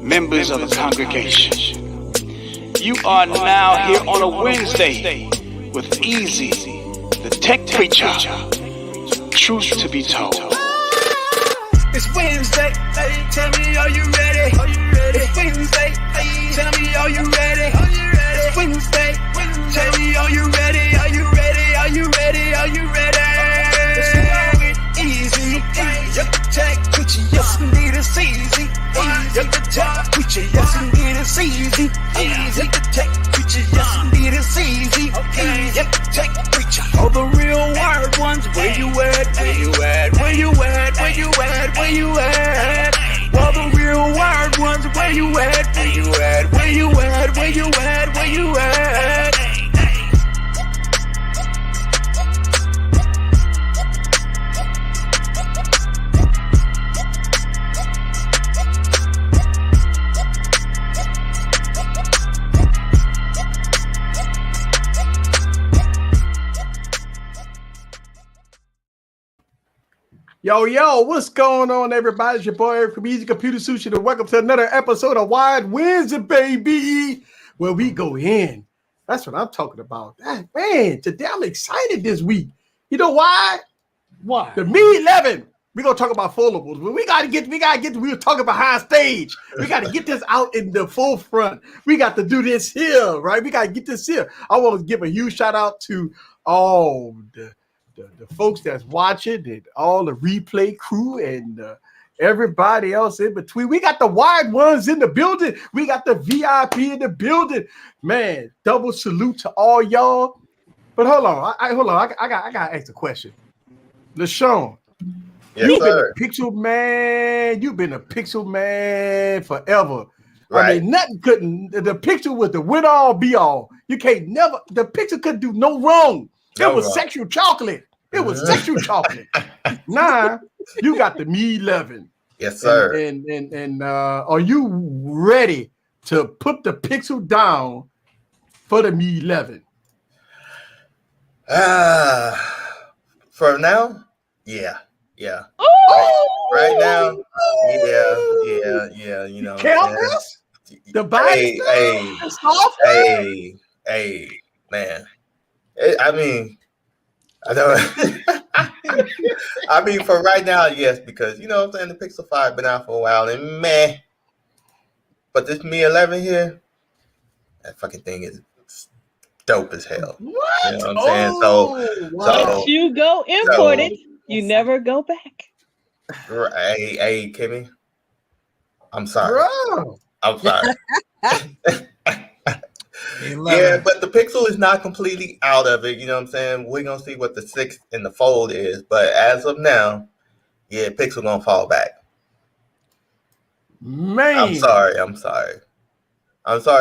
members of the congregation. You are now here on a Wednesday with Easy, the tech preacher. Truth to be told. It's Wednesday, hey, tell me, are you ready? It's Wednesday, hey, tell me, are you ready? It's Wednesday, tell me, are you ready? Are you ready? Are you ready? Are you ready? It's easy, the tech preacher, yes indeed it's easy. The tech preacher, yes indeed it's easy. The tech preacher, yes indeed it's easy. The tech preacher, all the real wired ones, where you at? Where you at? Where you at? Where you at? Where you at? All the real wired ones, where you at? Where you at? Where you at? Where you at? Where you at? Yo, what's going on, everybody? It's your boy Eric from Easy Computer Sushi, and welcome to another episode of Wide Wednesday, baby, where we go in. That's what I'm talking about. Man, today I'm excited this week. You know why? Why? The Me 11. We're gonna talk about foldables, but we were talking behind stage. We gotta get this out in the forefront. We got to do this here, right? We gotta get this here. I want to give a huge shout out to all the folks that's watching, and all the replay crew, and everybody else in between. We got the wired ones in the building. We got the VIP in the building. Man, double salute to all y'all. But hold on, I gotta ask a question. LaShawn, you've been a pixel man. You've been a pixel man forever. Right. I mean, nothing couldn't. The pixel was the win all be all. You can't never. The pixel couldn't do no wrong. It was sexual chocolate. It was sexual chocolate. Now you got the Me 11. Yes, sir. And are you ready to put the pixel down for the Me 11? For now, yeah. Oh! Right now, yeah. You know, cameras, the body, hey, man. I mean, I don't. I mean, for right now, yes, because you know what I'm saying, the Pixel 5 been out for a while, and meh. But this Me 11 here, that fucking thing is dope as hell. What? You know what I'm saying? So you go import it, you never go back. Hey, Kimmy, I'm sorry. Bro. I'm sorry. Yeah, but the Pixel is not completely out of it. You know what I'm saying? We're going to see what the 6 in the Fold is. But as of now, yeah, Pixel going to fall back. Man. I'm sorry,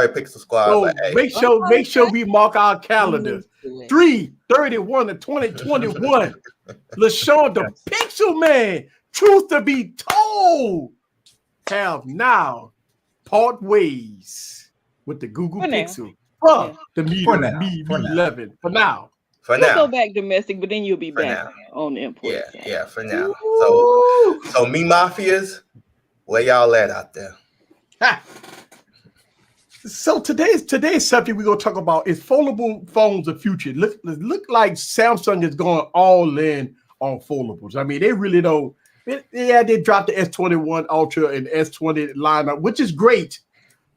Pixel Squad. So but, hey. make sure we mark our calendars. 3/31 of 2021. LaShawn, the Pixel Man, truth to be told, have now part ways with the Google Pixel. The Me 11 for now. For We'll now. go back domestic, but then you'll be back now. on the import. Yeah, for now. Ooh. So Me Mafias, where y'all at out there? So today's subject we're gonna talk about is foldable phones of future. Look like Samsung is going all in on foldables. I mean, they really don't. Yeah, they dropped the S21 Ultra and S20 lineup, which is great,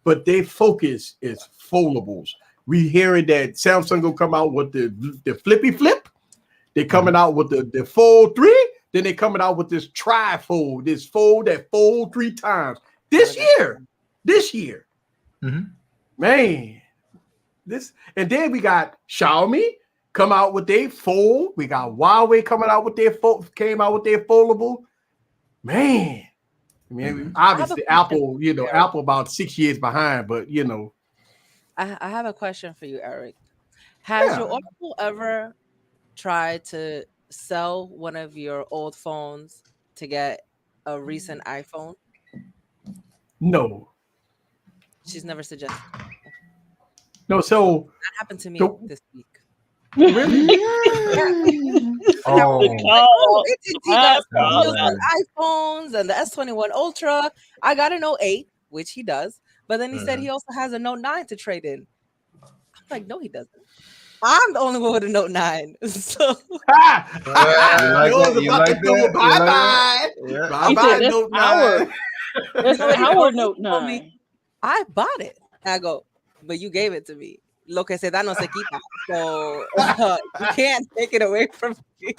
but their focus is foldables. We hearing that Samsung gonna come out with the flippy flip. They're coming out with the Fold 3. Then they're coming out with this tri-fold, this fold that fold 3 times this year. Mm-hmm. Man, and then we got Xiaomi come out with their fold. We got Huawei coming out with their foldable. Man, I mean, obviously Apple, Apple about 6 years behind, but I have a question for you, Eric. Has your Oracle ever tried to sell one of your old phones to get a recent iPhone? No. She's never suggested. No, so that happened to me this week. Really? He got on iPhones and the S21 Ultra. I got an 08. which he does. But then he said he also has a Note 9 to trade in. I'm like, no, he doesn't. I'm the only one with a Note 9. So Bye-bye. Bye-bye, Note 9. That's our Note 9. I bought it. I go, but you gave it to me. Lo que se da no se quita. So you can't take it away from me.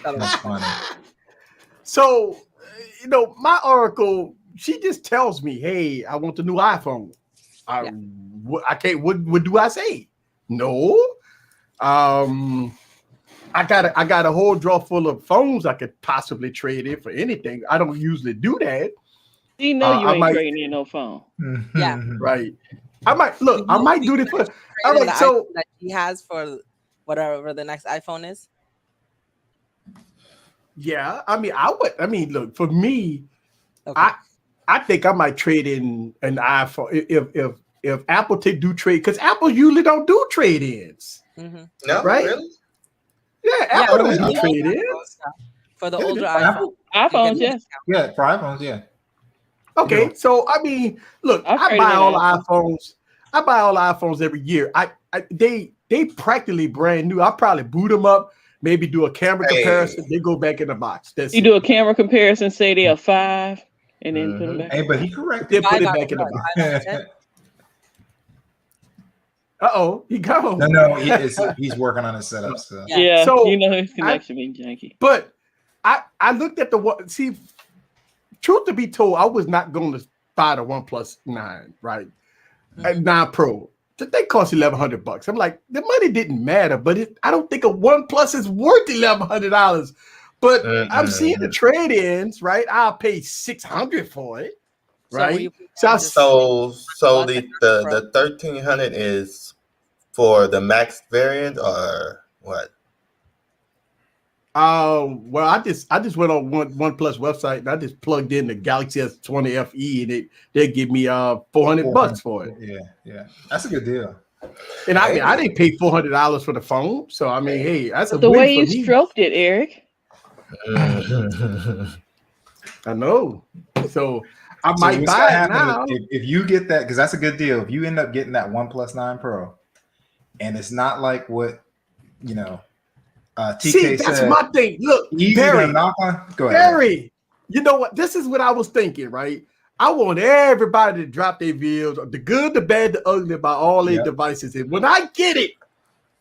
That's funny. So, my Oracle, she just tells me, hey, I want the new iPhone. I can't, what do I say? No. I got a whole drawer full of phones I could possibly trade in for anything. I don't usually do that. You know you ain't trading in no phone. Yeah. Right. I might do this for that he has for whatever the next iPhone is. Yeah, look, for me, okay. I think I might trade in an iPhone if Apple do trade, because Apple usually don't do trade-ins. Mm-hmm. No, right? Really? Yeah, Apple don't do trade-ins. For the older iPhones, yes. Yeah, for iPhones, yeah. Okay, so look, I buy all iPhones. I buy all iPhones every year. They practically brand new. I probably boot them up, maybe do a camera comparison. They go back in the box. Do a camera comparison, say they are 5, and then put them back. Hey, but he corrected. Then put it back in the box. He gone. No, he's working on his setup. So. Yeah, so his connection being janky. But I looked at the one. See, truth to be told, I was not going to buy the OnePlus 9, right? 9 Pro. They cost $1,100. I'm like, the money didn't matter, but I don't think a OnePlus is worth $1,100. But I'm seeing the trade-ins, right? I'll pay $600 for it, right? So the 1,300 is for the max variant or what? Well, I just went on OnePlus website and I just plugged in the Galaxy S20 FE and they give me $400 for it. Yeah, that's a good deal. And I didn't pay $400 for the phone, so hey, that's a the win way you for me. stroked it, Eric. I know. So I might buy it now. If you get that, because that's a good deal. If you end up getting that OnePlus 9 Pro, and it's not like what TK that's said, my thing. Look, Barry, go ahead. Barry, you know what? This is what I was thinking, right? I want everybody to drop their videos, the good, the bad, the ugly, about all their devices. And when I get it,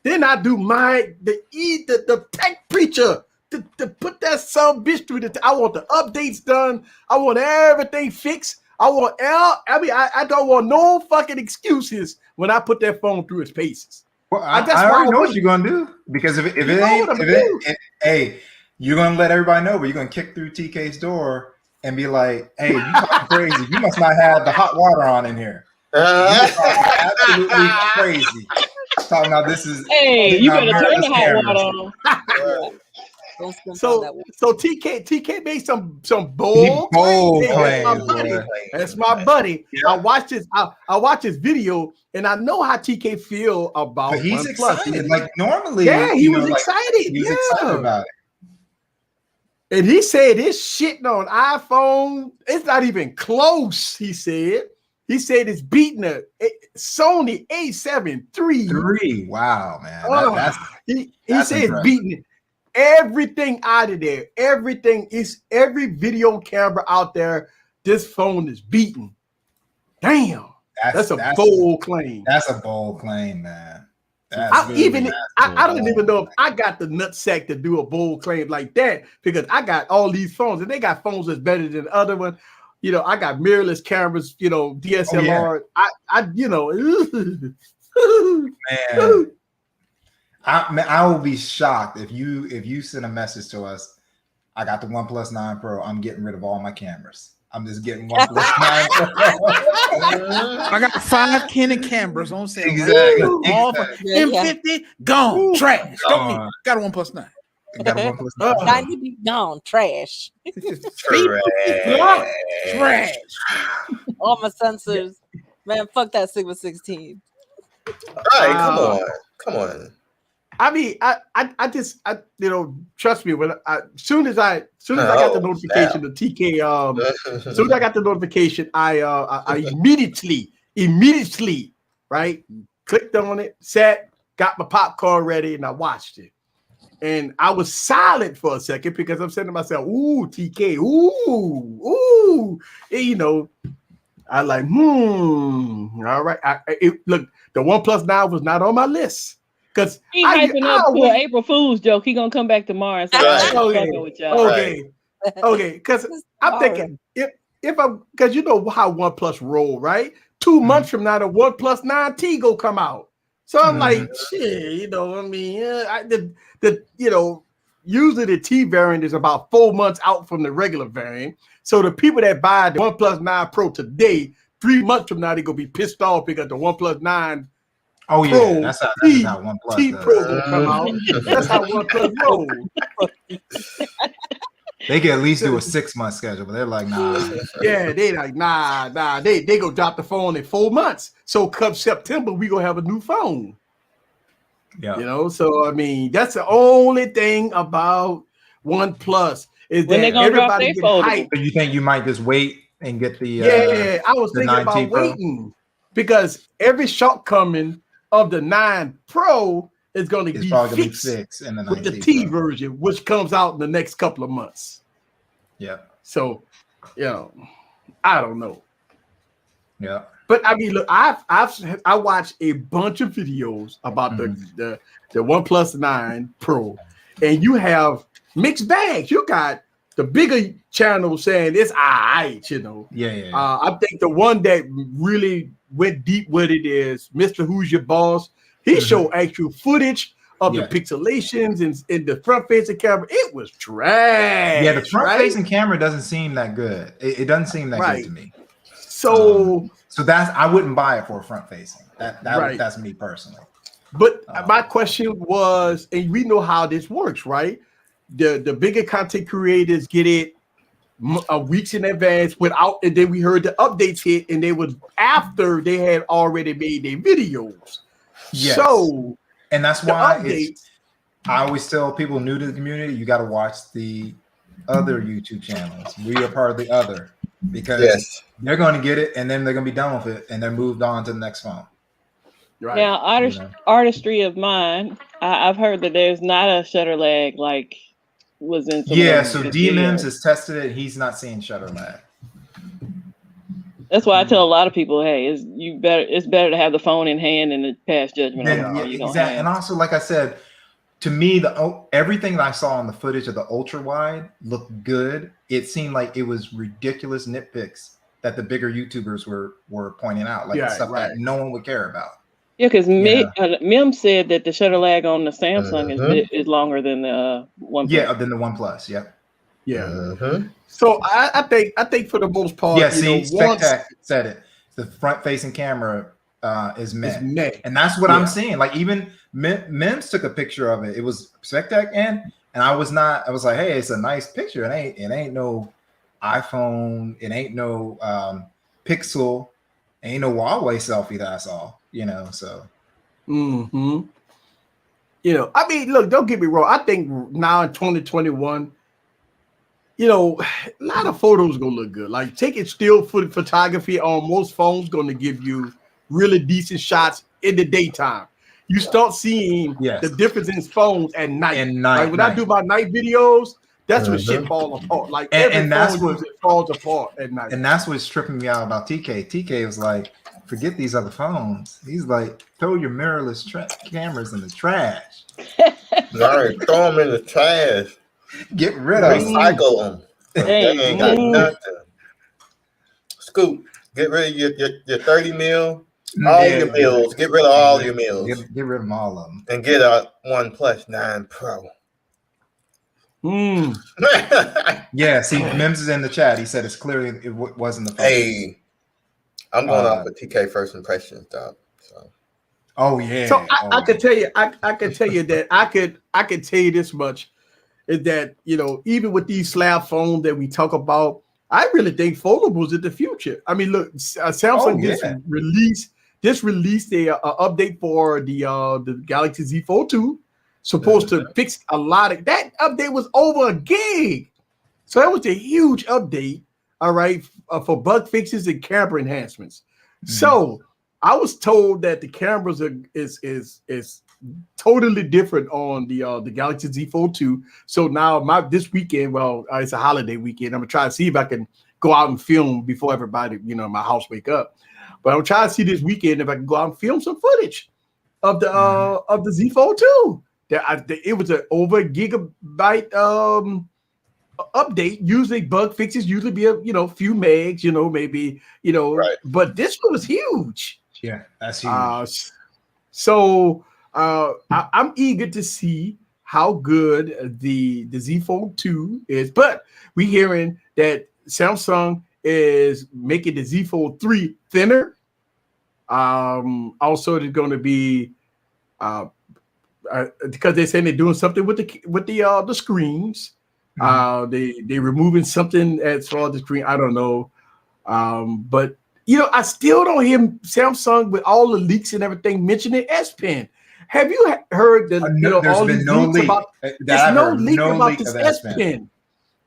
then I do the tech preacher to put that some bitch through I want the updates done. I want everything fixed. I don't want no fucking excuses when I put that phone through its paces. Well, I already know what you're gonna do, because if it ain't, hey, you're gonna let everybody know, but you're gonna kick through TK's door and be like, "Hey, you talking crazy? You must not have the hot water on in here. You are absolutely crazy." Talking about this is. Hey, you better turn the hot water on. So TK made some bold claims. That's my buddy. Yeah. I watched his video and I know how TK feel about. But he's excited. Like normally, he was excited. He was excited about it. And he said this shitting on iPhone. It's not even close. He said it's beating a Sony A7 III. Wow, man. He said it's beating it. Everything out of there, every video camera out there, this phone is beaten. Damn, that's a bold claim. That's a bold claim, man. I don't even know if I got the nutsack to do a bold claim like that, because I got all these phones and they got phones that's better than the other one. I got mirrorless cameras, DSLR. Man. I will be shocked if you send a message to us. I got the OnePlus 9 Pro. I'm getting rid of all my cameras. I'm just getting OnePlus 9 Pro. I got 5 Canon cameras on sale. Exactly. All M50 gone, trash. Got a OnePlus 9. Got a OnePlus 9. 90 gone, trash. Trash. All my sensors, man. Fuck that Sigma 16. All right, come on. I mean, I just, you know, trust me. When soon as I got the notification, the TK, as soon as I got the notification, I immediately, right, clicked on it, sat, got my popcorn ready, and I watched it. And I was silent for a second because I'm saying to myself, "Ooh, TK, ooh," and, you know. I like, all right. Look, the OnePlus 9 was not on my list because He hyping up to an April Fool's joke. He gonna come back tomorrow and say, okay, with y'all. Okay. Because I'm thinking if I'm because you know how OnePlus roll, right? 2 months from now, the OnePlus 9T go come out. So I'm like, shit, you know, I mean, you know, usually the T variant is about 4 months out from the regular variant. So the people that buy the OnePlus 9 Pro today, 3 months from now, they're gonna be pissed off because the OnePlus 9 Pro, yeah, that's how OnePlus T does. Pro gonna come out. That's how OnePlus roll. They can at least do a 6-month schedule, but they're like, nah. Yeah, they like, nah. They gonna drop the phone in 4 months. So come September, we gonna have a new phone. Yeah. You know, so I mean, that's the only thing about OnePlus is when that everybody get hyped. So you think you might just wait and get the I was thinking about waiting because every shortcoming of the 9 Pro is going to be fixed in the with the T Pro version, which comes out in the next couple of months. Yeah. So, you know, I don't know. Yeah. But I mean, look, I watched a bunch of videos about the OnePlus 9 Pro, and you have mixed bags. You got the bigger channel saying it's all right, you know. Yeah. I think the one that really went deep with it is Mr. Who's Your Boss. He showed actual footage of the pixelations in the front-facing camera. It was trash. Yeah, the front-facing camera doesn't seem that good. It doesn't seem that good to me. So that's I wouldn't buy it for front-facing. That's me personally. But my question was, and we know how this works, right? The bigger content creators get it weeks in advance without, and then we heard the updates hit, and they was after they had already made their videos. Yes. So, and that's why I always tell people new to the community, you got to watch the other YouTube channels. We are part of the other because they're going to get it, and then they're going to be done with it, and they're moved on to the next phone. Right. Now, artistry of mine, I've heard that there's not a shutter lag like was in some so D-Mims has tested it. He's not seeing shutter lag. That's why I tell a lot of people, hey, it's better to have the phone in hand and to pass judgment on it. Exactly. And also, like I said, to me, everything that I saw on the footage of the ultra wide looked good. It seemed like it was ridiculous nitpicks that the bigger YouTubers were pointing out, like stuff that no one would care about. Yeah, because Mim said that the shutter lag on the Samsung is longer than the OnePlus. Yeah, than the OnePlus. Yeah. So I think for the most part, Spectac said it. The front-facing camera is meh. And that's what I'm seeing. Like even Mims took a picture of it. It was Spectac and I was like, hey, it's a nice picture. It ain't no iPhone. It ain't no Pixel. Ain't no Huawei selfie that I saw. So. I mean, look, don't get me wrong. I think now in 2021, a lot of photos gonna look good. Like taking still photography on most phones gonna give you really decent shots in the daytime. You start seeing the difference in phones at night. Like when I do my night videos, that's when shit falls apart. Like and that's what it falls apart at night. And that's what's tripping me out about TK. TK was like, forget these other phones. He's like, throw your mirrorless cameras in the trash. All right, throw them in the trash. Get rid of them. Recycle them. They ain't got nothing. Scoop, get rid of your 30 mil. All your meals. Get rid of all your meals. Get rid of all of them. And get a OnePlus 9 Pro. Yeah, see, Mims is in the chat. He said it's clearly it wasn't the phone. Hey, I'm going off with TK first impressions, dog. So. Oh yeah. So I could tell you, I could tell you that I could tell you this much is that even with these slab phones that we talk about, I really think foldables is the future. I mean, look, Samsung just released a update for the Galaxy Z Fold 2. supposed to fix a lot of that. Update was over a gig, so that was a huge update. All right, for bug fixes and camera enhancements. So I was told that the cameras is totally different on the Galaxy Z Fold 2. So now this weekend, it's a holiday weekend. I'm gonna try to see if I can go out and film before everybody, my house wake up. But I'm trying to see this weekend if I can go out and film some footage of the Z Fold 2. It was an over gigabyte update. Usually bug fixes usually be a few megs, maybe Right. But this one was huge. Yeah, that's huge. I'm eager to see how good the Z Fold 2 is. But we're hearing that Samsung is making the Z Fold 3 thinner. Also, there's going to be because they're saying they're doing something with the screens. They removing something as far as the screen. I don't know. But I still don't hear Samsung with all the leaks and everything mentioning S Pen. Have you heard that? There's been no leak. There's no leak about this S Pen.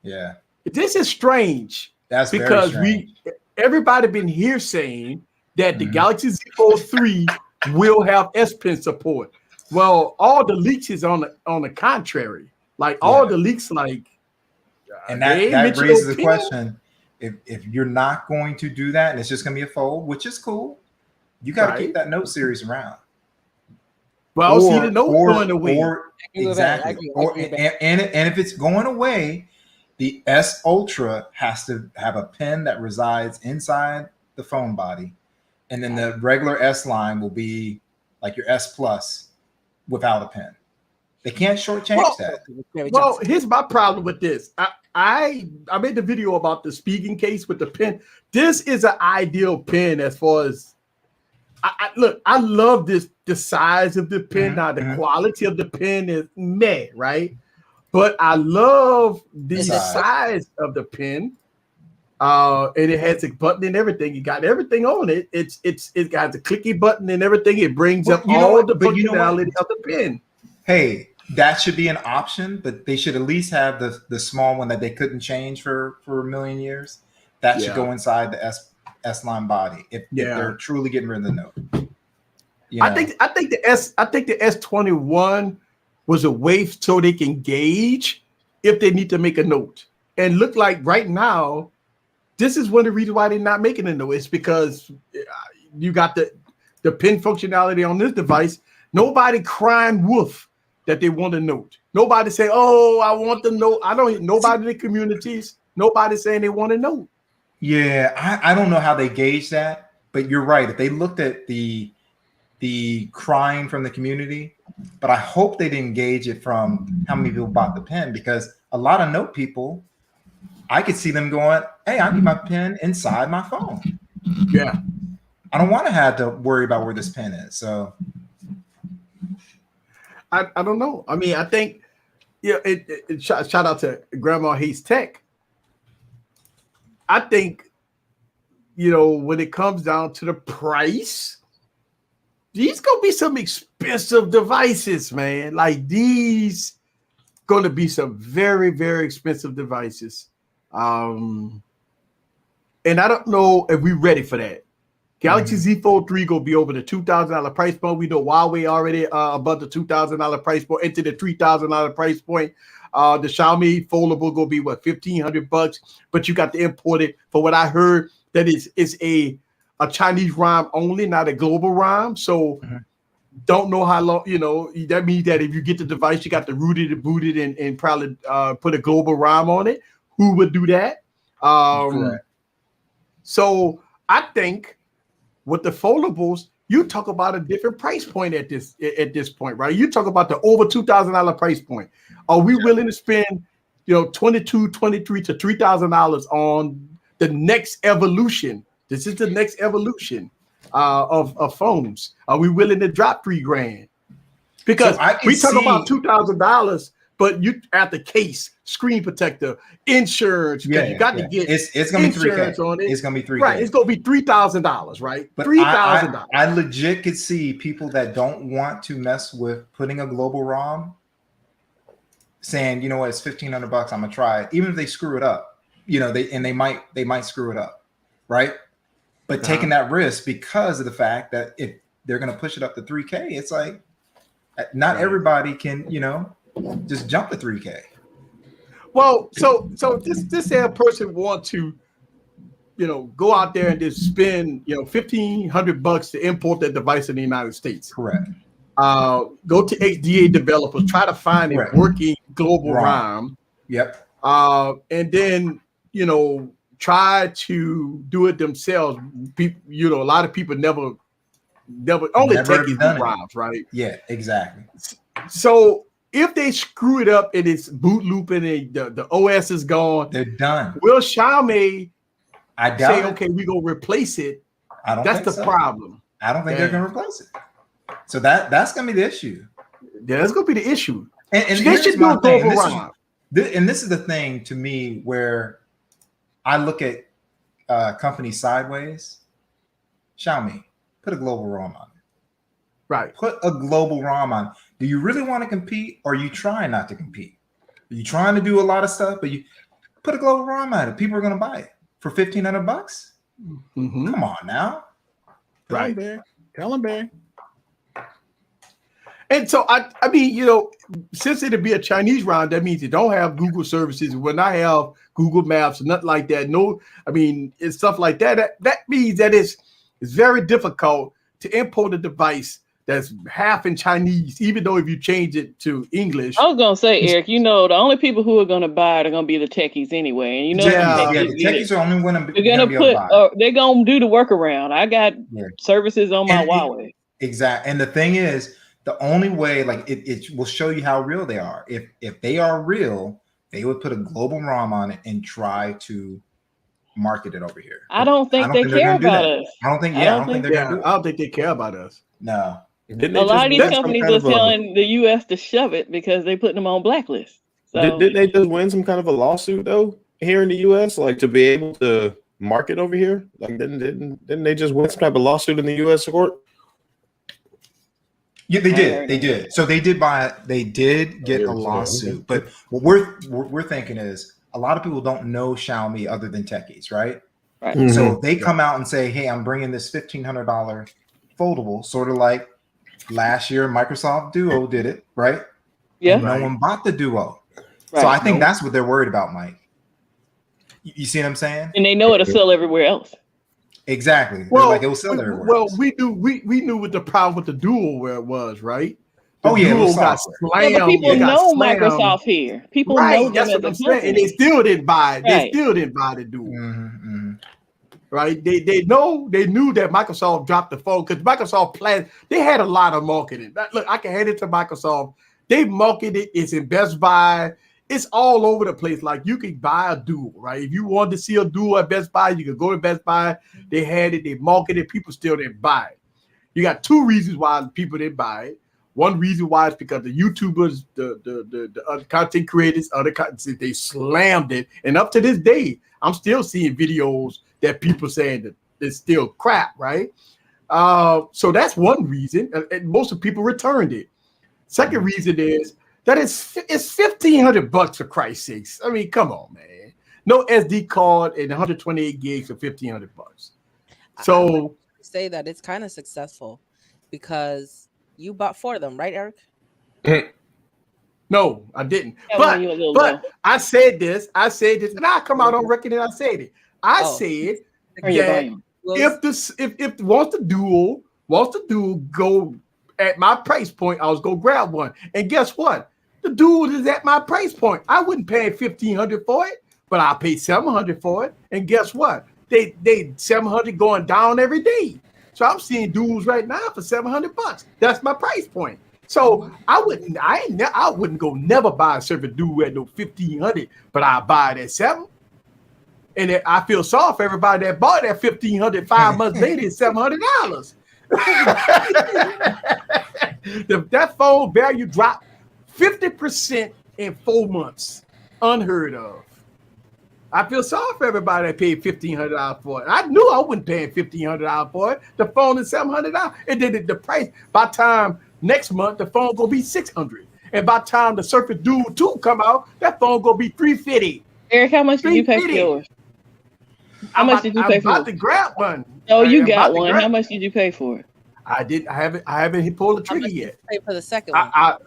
Yeah, this is strange. That's because very strange. everybody been here saying that the Galaxy Z Fold 3 will have S Pen support. Well, all the leaks is on the contrary. Like all the leaks, and that raises the question: if you're not going to do that, and it's just going to be a fold, which is cool, you got to keep that Note series around. Well, see the Note going away. Exactly. And if it's going away, the S Ultra has to have a pen that resides inside the phone body, and then the regular S line will be like your S Plus without a pen. They can't shortchange that. Well, here's my problem with this. I made the video about the speaking case with the pen. This is an ideal pen as far as I love the size of the pen. Now the quality of the pen is meh, right? But I love the size of the pen. And it has a button and everything. You got everything on it. It got the clicky button and everything. It brings up all the functionality of the pen. Hey, that should be an option, but they should at least have the small one that they couldn't change for a million years. That should go inside the S line body if they're truly getting rid of the Note. I think the S21 was a way so they can gauge if they need to make a Note. And look like right now, this is one of the reasons why they're not making a Note. It's because you got the pen functionality on this device. Nobody crying wolf that they want a Note. Nobody say, "Oh, I want the Note." Nobody in the communities. Nobody saying they want a Note. Yeah, I don't know how they gauge that, but you're right. If they looked at the crying from the community, but I hope they didn't gauge it from how many people bought the pen, because a lot of Note people, I could see them going, "Hey, I need my pen inside my phone." Yeah, I don't want to have to worry about where this pen is. So I don't know. I mean, I think shout out to Grandma Hates Tech. I think when it comes down to the price, these gonna be some expensive devices, man. Like these gonna be some very, very expensive devices. And I don't know if we're ready for that. Galaxy Z Fold 3 gonna be over the $2,000 price point. We know Huawei already above the $2,000 price point, into the $3,000 price point. The Xiaomi foldable gonna be what, $1,500, but you got to import it. For what I heard, that is a Chinese ROM only, not a global ROM. So don't know how long. That means that if you get the device, you got to root it and boot it and probably put a global ROM on it. Who would do that? So I think with the foldables, you talk about a different price point at this point, right? You talk about the over $2,000 price point. Are we willing to spend, $22,000, $23,000 to $3,000 on the next evolution? This is the next evolution of phones. Are we willing to drop $3,000? Because we talk about $2,000, but you at the case, screen protector, insurance. You got to get it's gonna be insurance on it. It's gonna be $3,000. Right, it's gonna be $3,000, right? But $3,000. I legit could see people that don't want to mess with putting a global ROM saying, you know what, it's $1,500. I'm gonna try it, even if they screw it up. You know, they might screw it up, right? But taking that risk because of the fact that if they're gonna push it up to 3K, it's like not everybody can, you know, just jump to 3K. Well, so this person want to, you know, go out there and just spend, you know, $1,500 to import that device in the United States. Correct. Go to HDA developers, try to find a working global ROM. Yep. And then, you know, try to do it themselves. People, you know, a lot of people never only techies do ROMs, right? Yeah, exactly. So if they screw it up and it's boot looping and the OS is gone, they're done. Will Xiaomi say, okay, we're gonna replace it? I don't That's think the problem. I don't think they're gonna replace it. So that's gonna be the issue. Yeah, that's gonna be the issue. And they should do a global ROM. And this is the thing to me where I look at companies sideways. Xiaomi, put a global ROM on it. Right. Put a global ROM on. Do you really want to compete, or are you trying not to compete? Are you trying to do a lot of stuff, but you put a global ROM on it? People are going to buy it for $1,500. Mm-hmm. Come on now. Right. Tell them, man. And so I mean, you know, since it'll be a Chinese round, that means it don't have Google services, it will not have Google Maps, nothing like that. No, I mean, it's stuff like that. That means that it's very difficult to import a device that's half in Chinese, even though if you change it to English. I was gonna say, Eric, you know, the only people who are gonna buy it are gonna be the techies anyway, and you know, the techies are only going to. They're gonna put. They're gonna do the workaround. I got services on my Huawei. Exactly, and the thing is, the only way, like it will show you how real they are. If they are real, they would put a global ROM on it and try to market it over here. I don't think they care about us. I don't think they're gonna do it. I don't think they care about us. No. A lot of these companies are telling the U.S. to shove it because they're putting them on blacklists. So, did they just win some kind of a lawsuit though here in the U.S. like to be able to market over here? Like didn't they just win some type of lawsuit in the U.S. court? Yeah, they did. They did. So they did get a lawsuit. But what we're thinking is a lot of people don't know Xiaomi other than techies, right? Right. Mm-hmm. So they come out and say, "Hey, I'm bringing this $1,500 foldable," sort of like last year Microsoft Duo did it, right? Yeah. And no one bought the Duo. Right. So I think that's what they're worried about, Mike. You see what I'm saying? And they know it'll sell everywhere else. Exactly. Well, like it will sell everywhere. Well, we knew what the problem with the Duo where it was, right? The Duo got slammed. Yeah, but people know Microsoft here. People know that's what I'm saying, and they still didn't buy it. They still didn't buy the Duo. Mm-hmm. Right? They knew that Microsoft dropped the phone because Microsoft planned. They had a lot of marketing. Look, I can hand it to Microsoft. They marketed it. It's in Best Buy. It's all over the place. Like you can buy a Duo, right? If you wanted to see a Duo at Best Buy, you could go to Best Buy. They had it. They marketed it. People still didn't buy it. You got two reasons why people didn't buy it. One reason why is because the YouTubers, the other content creators, they slammed it. And up to this day, I'm still seeing videos that people saying that it's still crap, right? So that's one reason. And most of the people returned it. Second reason is that it's $1,500 for Christ's sakes. I mean, come on, man. No SD card and 128 gigs for $1,500. So I would say that it's kind of successful because you bought 4 of them, right, Eric? No, I didn't. But I said this, and I come out on record and I said it. I said that if once the Duo go at my price point, I was gonna grab one. And guess what? The Duo is at my price point. I wouldn't pay $1,500 for it, but I paid $700 for it. And guess what? They $700 going down every day. So I'm seeing Duos right now for $700. That's my price point. So I wouldn't go never buy a Surface Duo at no $1,500, but I'll buy it at $700. And I feel sorry for everybody that bought that $1,500 5 months later at $700. That phone value dropped 50% in 4 months. Unheard of. I feel sorry for everybody that paid $1,500 for it. I knew I wouldn't pay $1,500 for it. The phone is $700, and then the price by time next month the phone gonna be $600. And by the time the Surface Duo 2 come out, that phone gonna be $350. Eric, how much did you pay for yours? How much did you pay for it? I'm about to grab one. Oh, you got one. How much did you pay for it? I haven't pulled the trigger yet. Pay for the second one.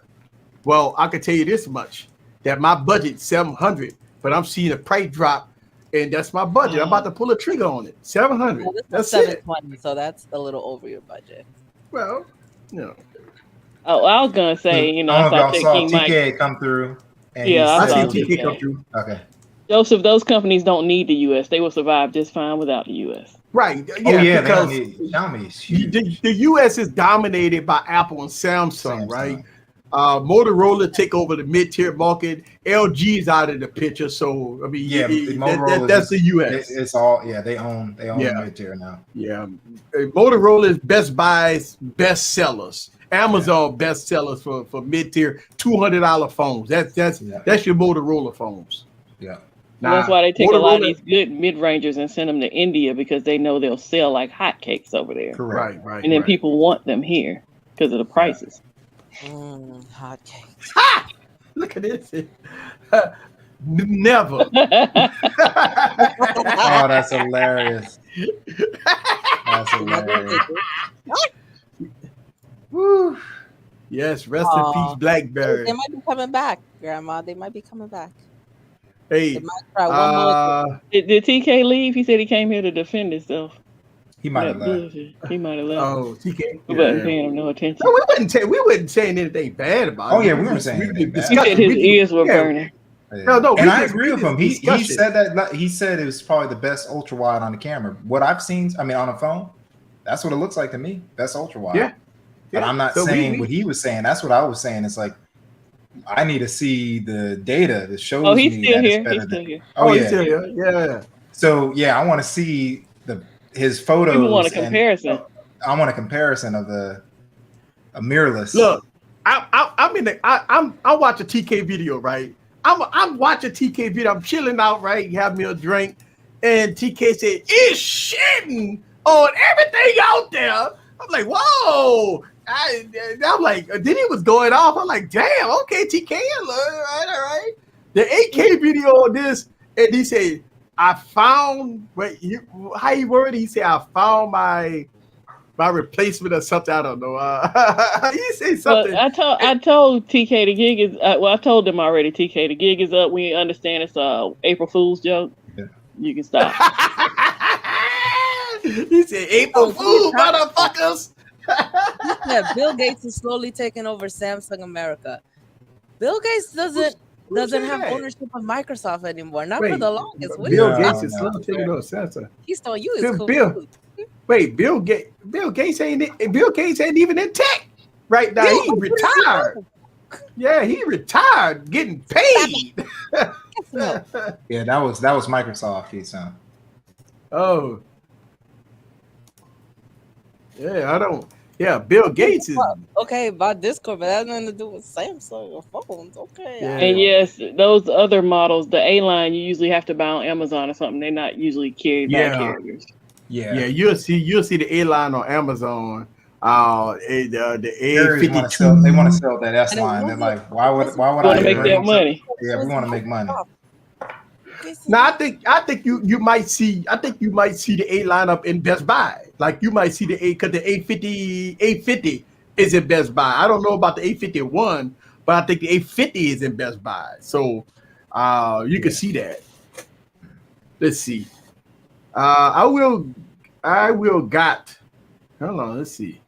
Well, I can tell you this much: that my budget $700, but I'm seeing a price drop, and that's my budget. I'm about to pull a trigger on it. $700. Well, that's $720, so that's a little over your budget. Well, you know. Oh, I was gonna say, you know, I saw King TK Mike come through. Yeah, I see TK come through. Okay. Joseph, those companies don't need the U.S. They will survive just fine without the U.S. Right. Yeah, because Xiaomi is huge. The U.S. is dominated by Apple and Samsung. Right? Motorola take over the mid-tier market. LG is out of the picture. So, I mean, that's the U.S. It's all, they own the mid-tier now. Yeah. Motorola is Best Buy's best sellers. Amazon best sellers for mid-tier $200 phones. That's your Motorola phones. Yeah. That's why they take a lot of these good mid-rangers and send them to India, because they know they'll sell like hotcakes over there. Correct. Right. And then people want them here because of the prices. Hotcakes. Ha! Look at this. Never. Oh, that's hilarious. That's hilarious. Woo. Yes, rest in peace, BlackBerry. They might be coming back, Grandma. They might be coming back. Hey, did TK leave? He said he came here to defend himself. He might have left. He might have left. Oh, TK. We wasn't paying him no attention. No, we wasn't saying anything bad about it. Oh yeah, we weren't saying anything bad. He said his ears were burning. Yeah. No, and I agree with him. He said that. He said it was probably the best ultra wide on the camera. What I've seen, I mean, on a phone, that's what it looks like to me. Best ultra wide. Yeah. But I'm not saying what he was saying. That's what I was saying. It's like, I need to see the data that shows me. Oh, he's still here. He's still here. He's still here. Yeah. So yeah, I want to see his photos. You want a comparison? I want a comparison of a mirrorless. Look, I watch a TK video, right? I'm watching TK video. I'm chilling out, right? Have me a drink, and TK said, "It's shitting on everything out there." I'm like, "Whoa!" I'm like, then he was going off. I'm like, "Damn, okay, TK, all right." The 8K video on this, and he said, "I found." How he worded? He said, "I found my replacement or something." I don't know. He said something. Well, I told TK the gig is. I told them already. TK the gig is up. We understand it's a April Fool's joke. Yeah. You can stop. He said, "April Fool, motherfuckers." He said Bill Gates is slowly taking over Samsung America. Bill Gates doesn't have ownership of Microsoft anymore. Not for the longest. Bill Gates is slowly taking over Samsung. He stole you his cool. Wait, Bill Gates ain't even in tech right now. He retired. Yeah, he retired, getting paid. Yeah, that was Microsoft. He's Oh. Yeah, I don't. Yeah, Bill Gates is okay about Discord, but that has nothing to do with Samsung or phones. Okay. Yeah. And yes, those other models, the A line, you usually have to buy on Amazon or something. They're not usually carried by carriers. Yeah, you'll see the A line on Amazon. The A52. They want to sell that S line. They're like, why would I make that money? Yeah, we want to make money. Now I think you might see the A lineup in Best Buy. Like you might see the A, because the 850 is in Best Buy. I don't know about the 851, but I think the 850 is in Best Buy. So you can see that. Let's see. I will got. Hold on. Let's see.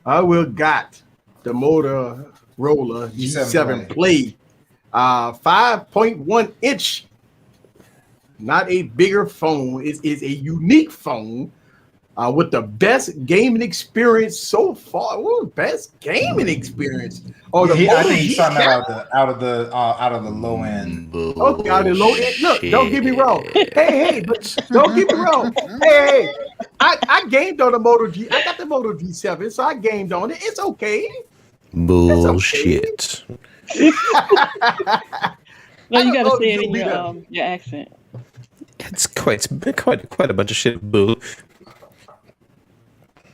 I will got the Motorola G7 Play, 5.1 inch. Not a bigger phone. It is a unique phone with the best gaming experience so far. Ooh, best gaming experience. Oh, I think he's talking about out of the low end. Okay, out of the low end. Look, don't get me wrong. Hey, but don't get me wrong. Hey, I gamed on the Moto G. I got the Moto G7, so I gamed on it. It's okay. Bullshit. No, you gotta say it in your accent. It's quite a bunch of shit, boo.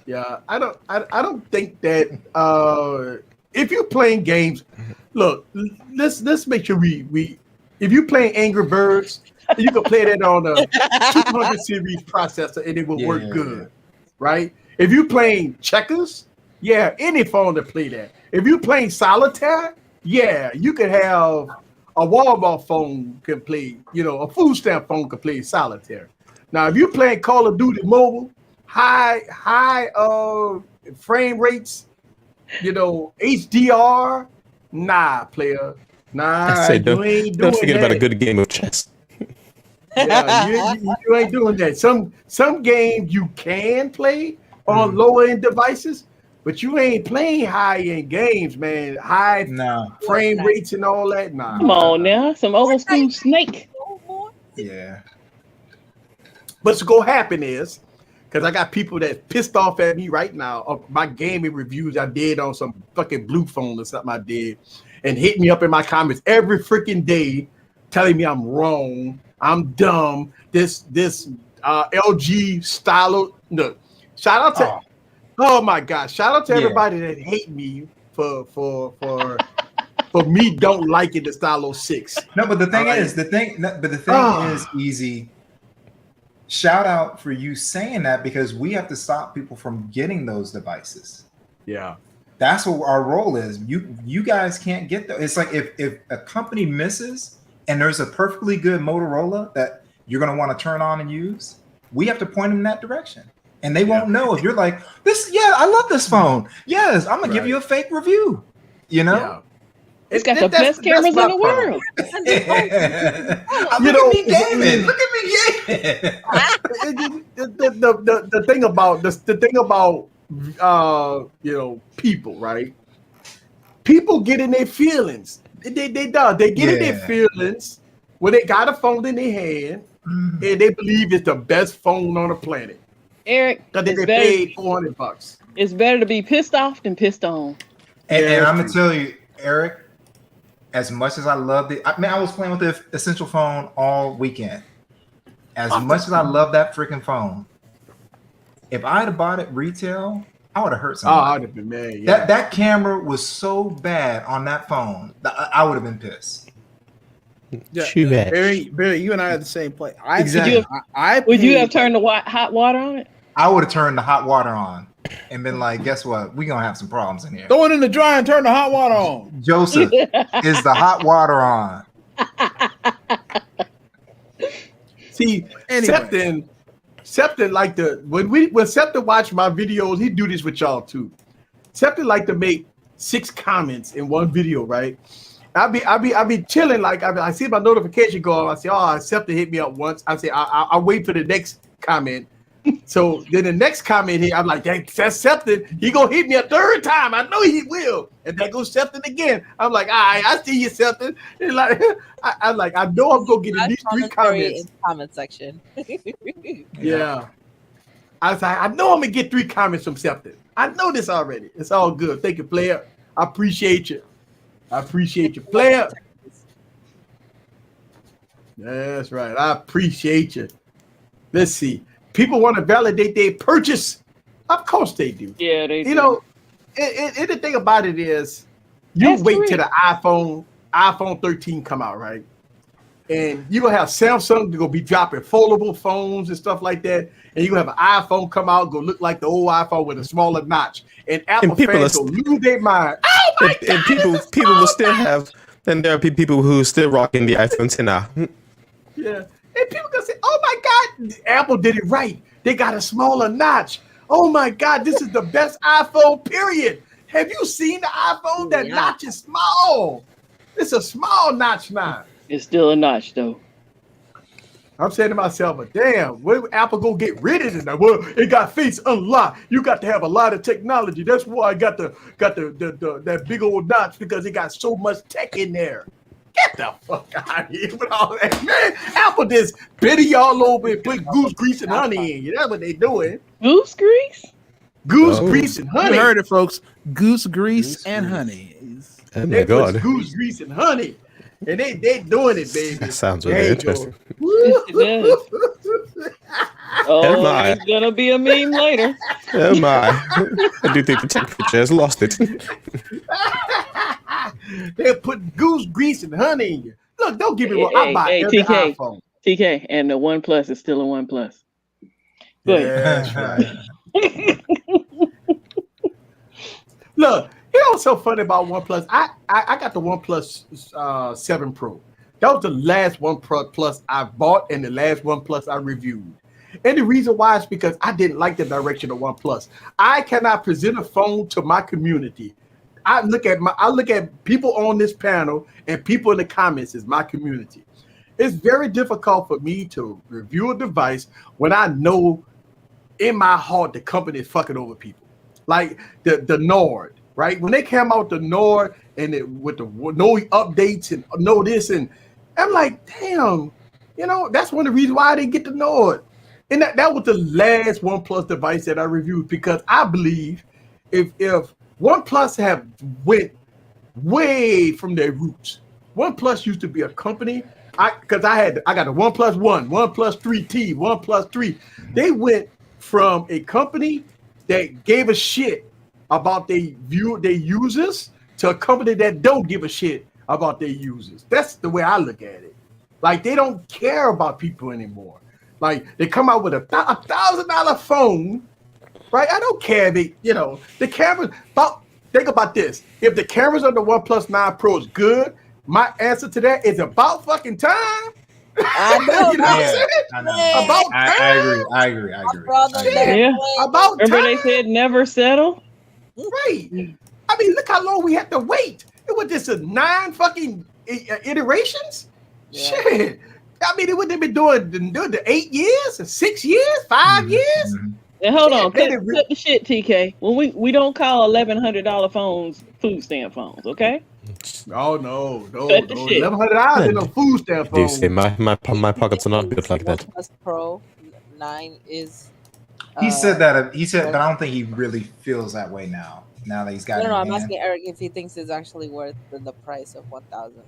Yeah, I don't think that if you're playing games, look, let's make sure we if you're playing Angry Birds, you can play that on a 200 series processor and it will work good, right? If you're playing checkers, any phone to play that. If you're playing solitaire, you can have a Walmart phone can play, a food stamp phone can play solitaire. Now, if you're playing Call of Duty Mobile, high frame rates, HDR, nah, player. Nah, I say, you ain't doing don't forget that. about a good game of chess. Yeah, you ain't doing that. Some games you can play on lower end devices, but you ain't playing high end games, man. High frame rates and all that. Nah. Come on now, some old school Snake. Yeah. What's gonna happen is, because I got people that pissed off at me right now of my gaming reviews I did on some fucking blue phone or something I did, and hit me up in my comments every freaking day, telling me I'm wrong, I'm dumb. This LG stylo. No, shout out to oh my god, shout out to everybody that hate me for me don't liking the Stylo 6. No, but the thing is easy. Shout out for you saying that because we have to stop people from getting those devices. Yeah. That's what our role is. You guys can't get those. It's like if a company misses and there's a perfectly good Motorola that you're going to want to turn on and use, we have to point them in that direction. And they won't know if you're like, I love this phone. Yes, I'm going to give you a fake review. Yeah. It's got the best cameras in the world. Look at me gaming. Look at me gaming. The thing about people, right? People get in their feelings. They get in their feelings when they got a phone in their hand and they believe it's the best phone on the planet. Eric, because they paid $400. It's better to be pissed off than pissed on. And I'm gonna tell you, Eric, as much as I loved it, I was playing with the Essential phone all weekend. As much as I love that freaking phone, if I had bought it retail, I would have hurt somebody. Oh, I'd have been mad. Yeah. That camera was so bad on that phone that I would have been pissed. Too bad. Barry, you and I are the same place. Exactly. Would you have turned the hot water on it? I would have turned the hot water on and been like, guess what? We're going to have some problems in here. Throw it in the dryer and turn the hot water on. Joseph, is the hot water on? See, Septon like when Septon watch my videos, he do this with y'all too. Septon like to make 6 comments in one video, right? I be chilling, like I see my notification go on. I say, Septon hit me up once. I say, I'll wait for the next comment. So then the next comment here, I'm like, that's Septon. He gonna hit me a third time. I know he will. And that goes Septon again. I'm like, all right, I see you, Septon. And like, I'm like, I know I'm gonna get at least 3 comments in the comment section. Yeah. I was like, I know I'm gonna get 3 comments from Septon. I know this already. It's all good. Thank you, player. I appreciate you. Player. That's right. I appreciate you. Let's see. People want to validate their purchase. Of course they do. Yeah, they do. You know, and the thing about it is, you wait till the iPhone 13 come out, right? And you're going to have Samsung to go be dropping foldable phones and stuff like that. And you're going to have an iPhone come out, go look like the old iPhone with a smaller notch. And Apple fans will lose their mind. Oh my God, and people will still have, and there are people who still rocking the iPhone 10 now. Yeah. And people gonna say, oh my God, Apple did it right. They got a smaller notch. Oh my God, this is the best iPhone, period. Have you seen the iPhone? That notch is small. It's a small notch now. It's still a notch, though. I'm saying to myself, but damn, where would Apple go get rid of it now? Well, it got Face Unlocked. You got to have a lot of technology. That's why I got that big old notch, because it got so much tech in there. Get the fuck out of here with all that, man. Apple just bitty y'all over and put goose grease and honey in you. That's what they doing. Goose grease? Goose grease and honey. You heard it, folks. Goose grease and honey. Oh my God. Goose grease and honey. And they doing it, baby. That sounds really interesting. Oh, it's gonna be a meme later. Oh my. I do think the tech picture has lost it. They'll put goose grease and honey in you. Look, don't give me wrong. I buy every iPhone. TK, and the OnePlus is still a OnePlus. That's right. Look, you know what's so funny about OnePlus? I got the OnePlus 7 Pro. That was the last OnePlus I bought and the last OnePlus I reviewed. And the reason why is because I didn't like the direction of OnePlus. I cannot present a phone to my community. I look at people on this panel and people in the comments as my community. It's very difficult for me to review a device when I know in my heart the company is fucking over people. Like the Nord, right? When they came out the Nord and with the no updates and no this, and I'm like, damn, you know, that's one of the reasons why I didn't get the Nord. And that was the last OnePlus device that I reviewed, because I believe if OnePlus have went way from their roots. OnePlus used to be a company. I got a OnePlus 1, OnePlus 3T, OnePlus 3. They went from a company that gave a shit about their users to a company that don't give a shit about their users. That's the way I look at it. Like, they don't care about people anymore. Like, they come out with a $1,000 phone, right? I don't care. The cameras. Think about this. If the cameras on the OnePlus 9 Pro is good, my answer to that is about fucking time. I know. You know what I'm saying? I know. About time. I agree. Yeah. About Remember time. they said never settle? Right. I mean, look how long we had to wait. It was just 9 fucking iterations. Yeah. Shit. I mean, what they been doing the 8 years, 6 years, 5 years. Mm-hmm. And hold on, cut the shit, TK. When we don't call $1,100 phones food stamp phones, okay? Oh no, $1,100 in no food stamp Do you phone. see my pockets are not built like that. OnePlus Pro 9 is. He said that. He said, but I don't think he really feels that way now. Now that he's got. No, I'm asking Eric if he thinks it's actually worth the price of $1,000.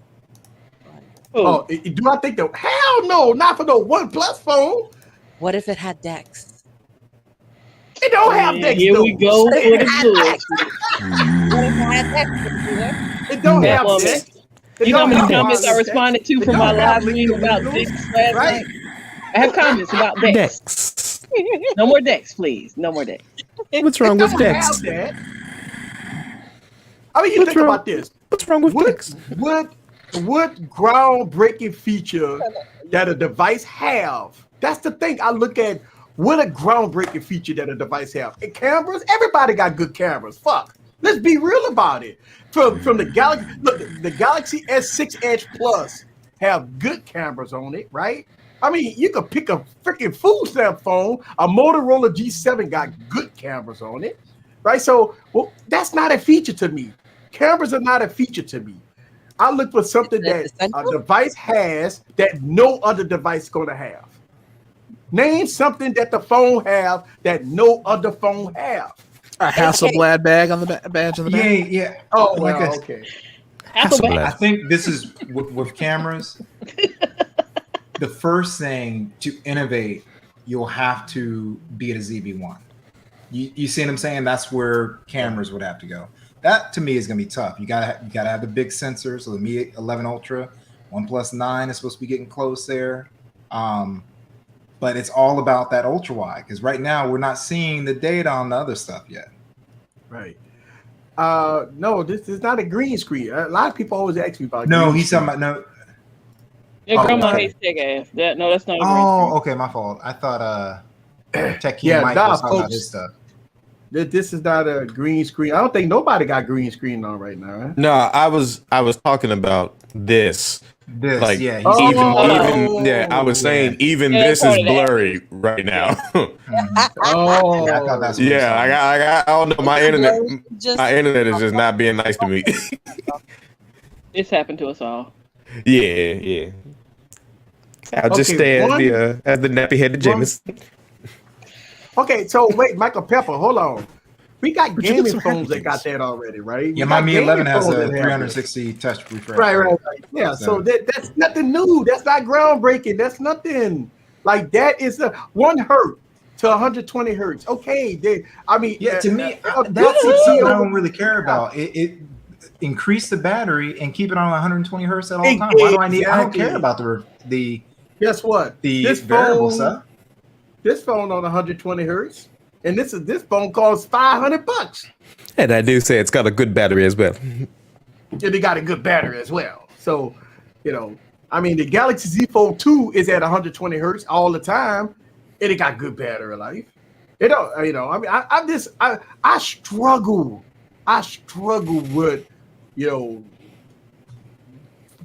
Oh, do I think that? Hell no, not for no OnePlus phone. What if it had DeX? It don't have DeX. Here we go for the bullshit. It don't have DeX. You know how many comments I responded to from my live stream about DeX last night? I have comments about DeX. No more DeX, please. No more DeX. What's wrong with DeX? I mean, you think about this. What's wrong with DeX? What groundbreaking feature that a device have? That's the thing. I look at what a groundbreaking feature that a device have. And cameras, everybody got good cameras. Fuck. Let's be real about it. From the Galaxy, look, the Galaxy S6 Edge Plus have good cameras on it, right? I mean, you could pick a freaking food stamp phone. A Motorola G7 got good cameras on it, right? So, well, that's not a feature to me. Cameras are not a feature to me. I look for something that a device has that no other device is going to have. Name something that the phone have that no other phone have. A Hasselblad bag on the badge on the back. Yeah. Oh, well, okay. I think this is with cameras. The first thing to innovate, you'll have to be at a ZB1. You see what I'm saying? That's where cameras would have to go. That to me is gonna be tough. You gotta have the big sensors. So the Mi 11 Ultra, OnePlus 9 is supposed to be getting close there. But it's all about that ultra wide, because right now we're not seeing the data on the other stuff yet. Right. No, this is not a green screen. A lot of people always ask me about. No, he's talking about no. Yeah, grandma hates tech ass. That's not a green screen. Okay, my fault. I thought Tech King Mike was talking about his stuff. This is not a green screen. I don't think nobody got green screen on right now. Right? No, I was talking about this. Like, yeah, I was saying even this is blurry right now. I thought that's I don't know. My internet is just not being nice to me. It's happened to us all. Yeah. I'll just stay as the nappy-headed Jameis. Okay, so wait, Michael Pepper, hold on. We got gaming phones that got that already, right? Yeah, my Mi 11 has a 360 touch refresh. Right. Yeah, so that's nothing new. That's not groundbreaking. That's nothing. Like, that is a 1 hertz to 120 hertz. Okay, to me, that's something I don't really care about. increase the battery and keep it on 120 hertz at all times. Why do I need? I don't care about the. Guess what? This variable stuff. This phone on 120 hertz, and this phone costs $500. And I do say it's got a good battery as well. And it got a good battery as well. So, I mean, the Galaxy Z Fold 2 is at 120 hertz all the time, and it got good battery life. It don't, I mean, I struggle. I struggle with,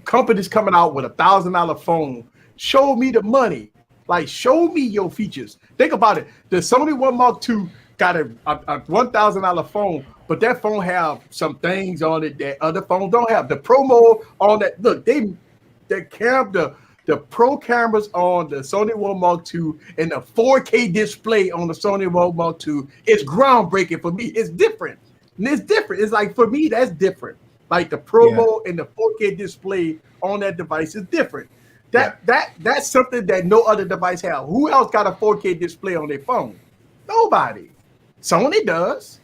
companies coming out with $1,000 phone. Show me the money. Like, show me your features. Think about it. The Sony One Mark II got a $1,000 phone, but that phone have some things on it that other phones don't have. The promo on that, look, the pro cameras on the Sony One Mark II and the 4K display on the Sony One Mark II is groundbreaking for me. It's different. And it's different. It's like, for me, that's different. Like the promo and the 4K display on that device is different. That's something that no other device has. Who else got a 4K display on their phone? Nobody. Sony does,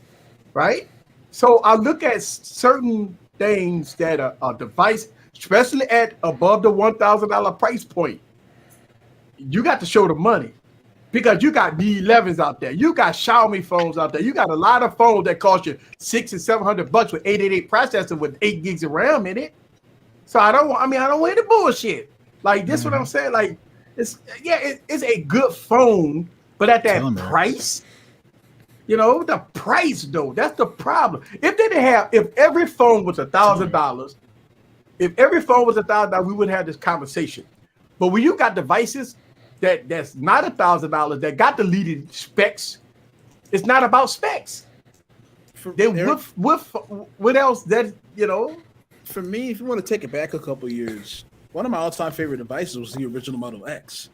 right? So I look at certain things that a device, especially at above the $1,000 price point, you got to show the money, because you got B11s out there. You got Xiaomi phones out there. You got a lot of phones that cost you $600 and $700 with 888 processor with 8 gigs of RAM in it. So I don't want any bullshit. Like, this what I'm saying. Like, it's a good phone, but at that price, the price though, that's the problem. If every phone was $1,000, we wouldn't have this conversation. But when you got devices that's not $1,000 that got the leading specs, it's not about specs. What else that For me, if you want to take it back a couple years, one of my all-time favorite devices was the original Model X.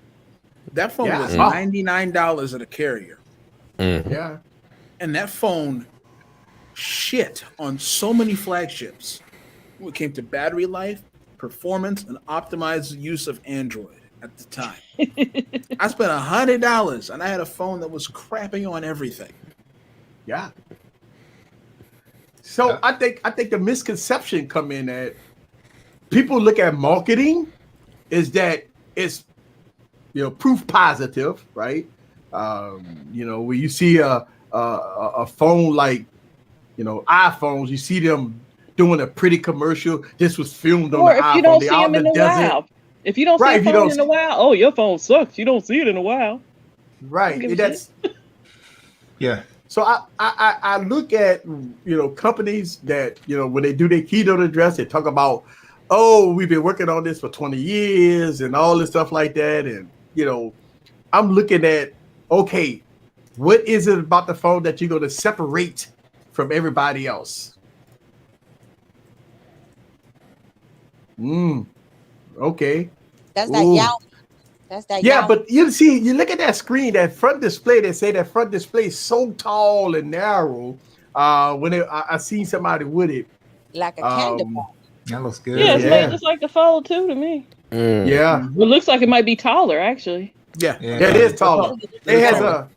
That phone was $99 at a carrier. Yeah. And that phone shit on so many flagships when it came to battery life, performance, and optimized use of Android at the time. I spent $100 and I had a phone that was crapping on everything. Yeah. So I think the misconception come in that people look at marketing is that it's proof positive, right? When you see a phone like iPhones, you see them doing a pretty commercial. This was filmed on the iPhone. If you don't see them in a while, if you don't see a phone in a while, oh, your phone sucks. You don't see it in a while, right? That's yeah. So I look at companies that when they do their keynote address, they talk about, oh, we've been working on this for 20 years and all this stuff like that, and I'm looking at, okay, what is it about the phone that you're going to separate from everybody else? Okay. That's that Xiaomi. That's that. Yeah, Xiaomi. but you look at that screen, that front display. They say that front display is so tall and narrow. I seen somebody with it, like a candy bar. That looks good. Yeah, it's just like the Fold 2 to me. Yeah, it looks like it might be taller actually. Yeah, it is taller. It has a.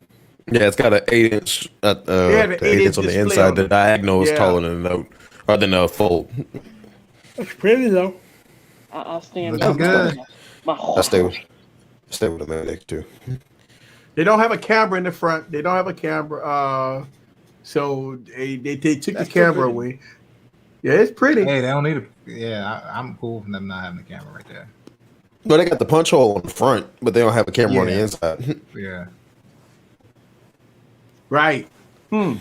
Yeah, it's got an 8-inch. 8-inch on the inside. The diagonal is taller than the Note, or than the Fold. It's pretty though. I'll stand. Looks good. I stay with the Mavic too. They don't have a camera in the front. They don't have a camera. So they took the camera away. Yeah, it's pretty. Hey, they don't need I'm cool with them not having the camera right there. But they got the punch hole on the front, but they don't have a camera on the inside. Yeah. Right. It's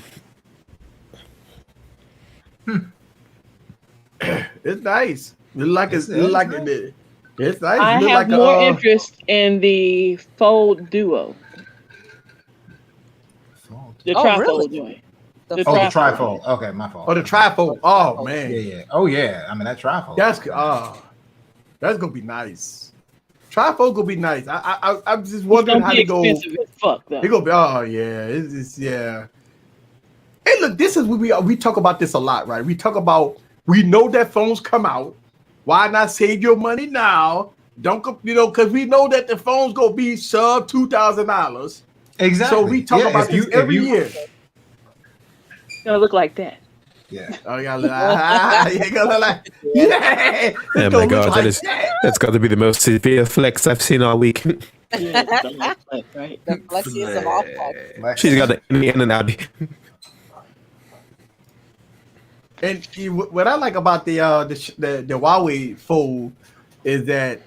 nice. It's nice. I have more interest in the Fold Duo. The trifold joint. The trifold. Okay, my fault. Oh, the trifold. Oh man. Yeah. Oh yeah. I mean that trifold. That's gonna be nice. Trifold gonna be nice. I'm just wondering how they go. Expensive as fuck, though. They gonna be. Oh yeah. It's yeah. Hey, look. This is what we talk about this a lot, right? We talk about. We know that phones come out. Why not save your money now? Don't because we know that the phone's gonna be sub $2,000. Exactly. So we talk about this every year. It's gonna look like that. Yeah. Oh, you gotta look like, yeah. Oh my God, that's got to be the most severe flex I've seen all week. Yeah, the flex, right? The flexiest of all flex. She's got the in and out. And what I like about the Huawei Fold is that,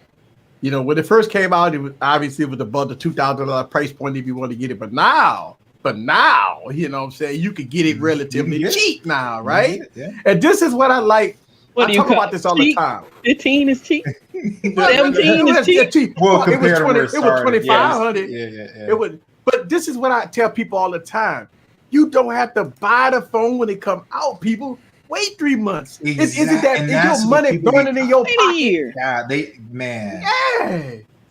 you know, when it first came out, it was obviously it was above the $2,000 price point if you want to get it. But now, you know what I'm saying, you could get it relatively cheap now, right? Yeah. And this is what I like. What I do you talk call about this all the time. 15 is cheap. 17 is cheap. Well, it was compared to where it started, 2,500. Yeah. It was, but this is what I tell people all the time. You don't have to buy the phone when it come out, people. Wait 3 months. Isn't that is your money burning in your pocket? God,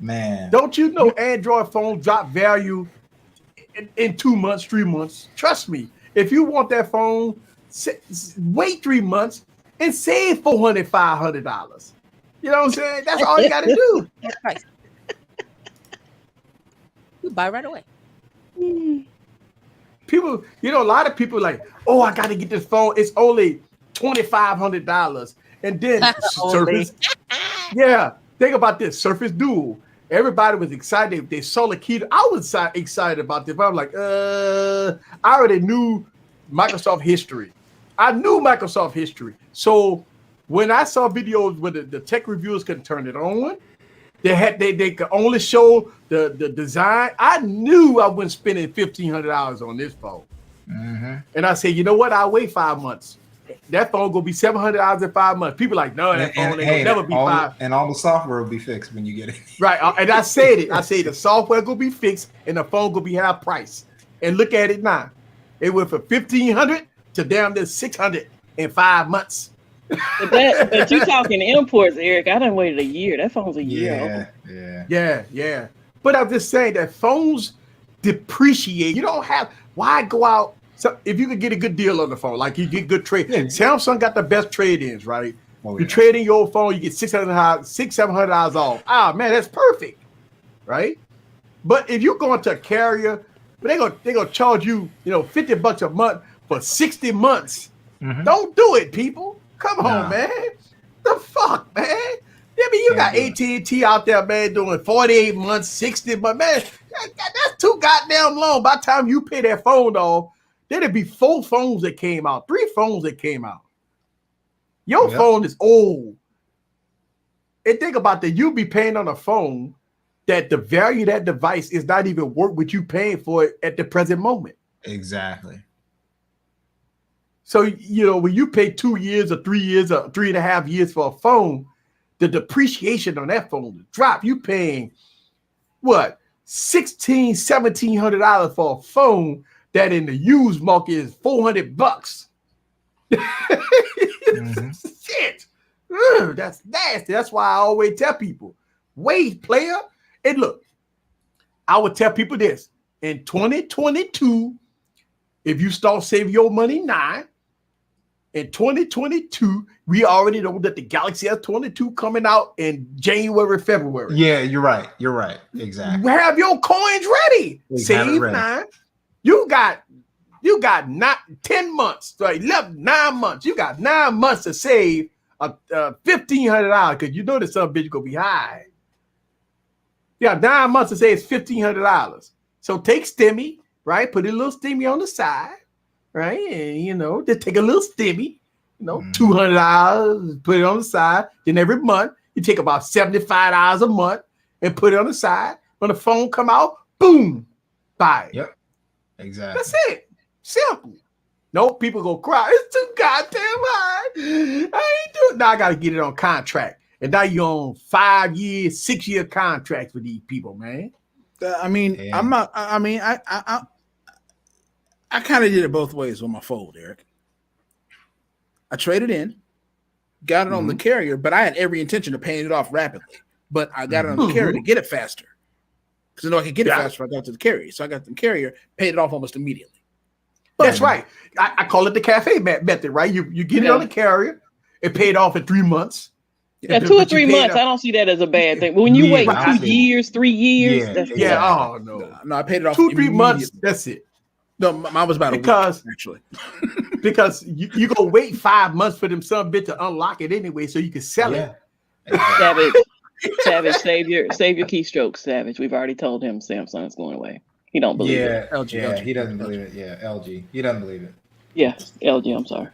man. Don't you know Android phones drop value in 2 months, 3 months? Trust me. If you want that phone, wait 3 months and save $400, $500. You know what I'm saying? That's all you got to do. That's price. You buy right away. People, you know, a lot of people like, oh, I got to get this phone. It's only $2,500. And then Surface. Yeah, think about this. Surface Dual. Everybody was excited. They saw the key. I was excited about this. But I'm like, I already knew Microsoft history. I knew Microsoft history. So when I saw videos where the tech reviewers couldn't turn it on, they could only show the design. I knew I wasn't spending $1,500 on this phone. Mm-hmm. And I said, you know what? I'll wait 5 months. That phone gonna be $700 in 5 months. People like, no, that phone ain't gonna never be $500. And all the software will be fixed when you get it. Right. And I said it. I said the software gonna be fixed and the phone gonna be half price. And look at it now. It went from $1,500 to down to $600 in 5 months. But you talking imports, Eric. I done waited a year. That phone's a year old. Yeah. But I'm just saying that phones depreciate. You don't have why go out. So if you could get a good deal on the phone, like you get good trade. Samsung got the best trade-ins, right? You trade in your phone, you get $700 off. Ah, man, that's perfect, right? But if you go into a carrier, they're gonna charge you, $50 a month for 60 months. Mm-hmm. Don't do it, people. Come on, man. The fuck, man. I mean, you got AT&T out there, man, doing 48 months, 60 months. Man, that's too goddamn long. By the time you pay that phone off, there'd be 4 phones that came out, 3 phones that came out. Your phone is old. And think about that. You'll be paying on a phone that the value of that device is not even worth what you paying for it at the present moment. Exactly. So, when you pay 2 years or 3 years or 3.5 years for a phone, the depreciation on that phone will drop. You paying what? $1,600, $1,700 for a phone that in the used market is $400. Mm-hmm. Shit. That's nasty. That's why I always tell people, wait, player. And look, I would tell people this. In 2022, if you start saving your money now, in 2022, we already know that the Galaxy S22 coming out in January, February. Yeah, you're right. Exactly. Have your coins ready. Save now. You got not 10 months, right? 9 months. You got 9 months to save $1,500 because you know that some bitch gonna be high. You got 9 months to save $1,500. So take Stimmy, right? Put a little Stimmy on the side, right? And just take a little Stimmy, $200, put it on the side. Then every month you take about $75 a month and put it on the side. When the phone come out, boom, buy it. Yep. Exactly. That's it. Simple. No, people go cry. It's too goddamn high. I ain't doing. Now I got to get it on contract, and now you're on 5 year, 6 year contracts with these people, man. I'm not. I kind of did it both ways with my Fold, Eric. I traded in, got it on the carrier, but I had every intention of paying it off rapidly. But I got it on the carrier to get it faster. Because I could get it faster if I got to the carrier. So I got the carrier, paid it off almost immediately. That's right. I call it the cafe method, right? You get it on the carrier, it paid off in 3 months. Yeah, 2 or 3 months, I don't see that as a bad thing. But when you wait 2 years, 3 years, no, I paid it off 2 or 3 months. That's it. No, mine was about because, a week, actually. Because you go wait 5 months for them some bit to unlock it anyway, so you can sell it. Savage, save your keystrokes, Savage. We've already told him Samsung's going away. He don't believe it. LG. He doesn't believe it. Yeah, LG. He doesn't believe it. Yes, LG. I'm sorry.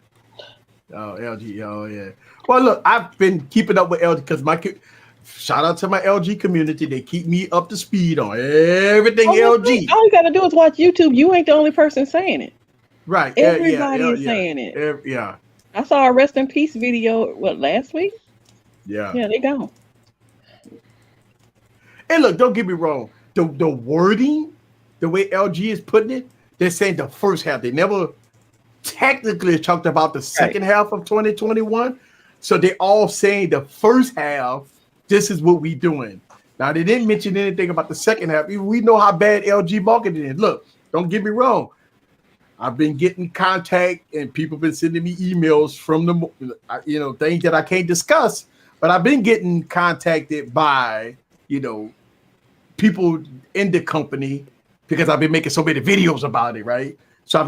Oh, LG. Oh, yeah. Well, look, I've been keeping up with LG because shout out to my LG community. They keep me up to speed on everything LG. All you got to do is watch YouTube. You ain't the only person saying it. Right. Everybody is saying it. Yeah. I saw a rest in peace video, last week? Yeah. Yeah, they gone. And look, don't get me wrong. The wording, the way LG is putting it, they're saying the first half. They never technically talked about the second half of 2021. So they're all saying the first half, this is what we doing. Now, they didn't mention anything about the second half. We know how bad LG marketing is. Look, don't get me wrong. I've been getting contact and people been sending me emails from things that I can't discuss, but I've been getting contacted by, people in the company because I've been making so many videos about it, right? So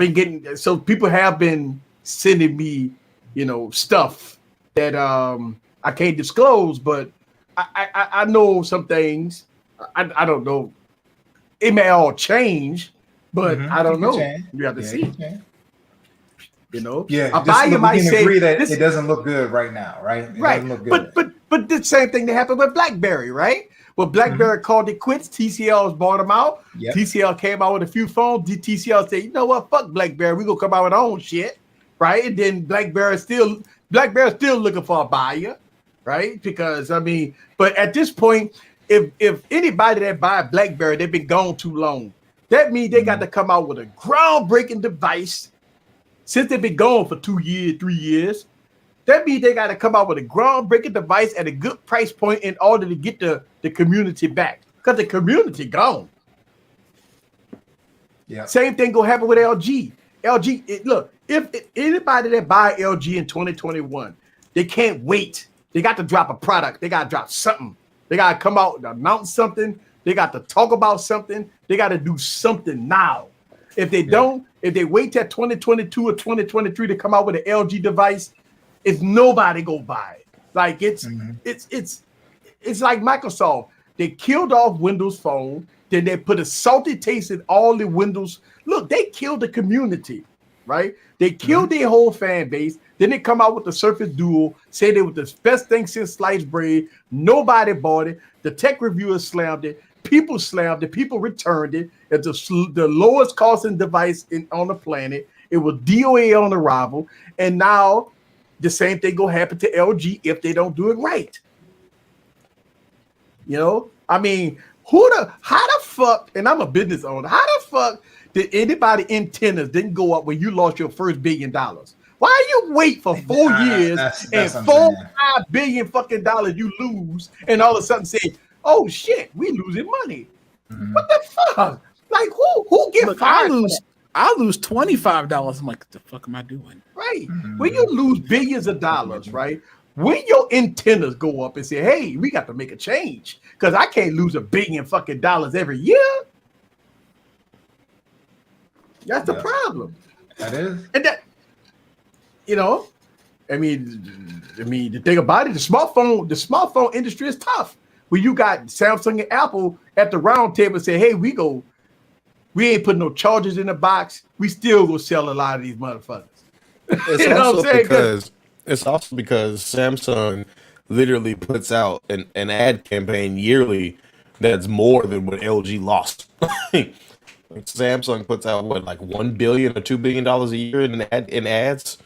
people have been sending me, stuff that I can't disclose, but I know some things. I don't know. It may all change, but I don't know. You have to see. Yeah, Abaya might say agree that it doesn't look good right now, right? It doesn't look good. But the same thing that happened with BlackBerry, right? Well, BlackBerry called it quits. TCL bought them out. Yep. TCL came out with a few phones. TCL said, you know what? Fuck BlackBerry. We're gonna come out with our own shit, right? And then BlackBerry's still looking for a buyer, right? Because but at this point, if anybody that buy BlackBerry, they've been gone too long. That means they got to come out with a groundbreaking device. Since they've been gone for 2 years, 3 years, that means they got to come out with a groundbreaking device at a good price point in order to get the community back. Because the community gone. Yeah. Same thing gonna happen with LG. Look, if anybody that buy LG in 2021, they can't wait. They got to drop a product. They got to drop something. They got to come out and announce something. They got to talk about something. They got to do something now. If they don't, if they wait till 2022 or 2023 to come out with an LG device, it's nobody go buy it. Like it's like Microsoft. They killed off Windows Phone. Then they put a salty taste in all the Windows. Look, they killed the community, right? They killed their whole fan base. Then they come out with the Surface Duo, say they were the best thing since sliced bread. Nobody bought it. The tech reviewers slammed it. People slammed it. People returned it. It's the lowest costing device on the planet. It was DOA on arrival. And now the same thing gonna happen to LG if they don't do it right. How the fuck, and I'm a business owner, how the fuck did anybody antennas didn't go up when you lost your first $1 billion? Why you wait for 4 years and $4-5 billion fucking dollars you lose and all of a sudden say, oh shit, we losing money. What the fuck? Like who get fired? I lose $25. I'm like, what the fuck am I doing? Right. When you lose billions of dollars, right? When your antennas go up and say, hey, we got to make a change because I can't lose $1 billion fucking dollars every year. That's the problem. That is. And that, the thing about it, the smartphone industry is tough. When you got Samsung and Apple at the round table say, hey, we ain't putting no chargers in the box. We still go sell a lot of these motherfuckers. It's also because Samsung literally puts out an ad campaign yearly that's more than what LG lost. Samsung puts out like $1 billion or $2 billion a year in ads.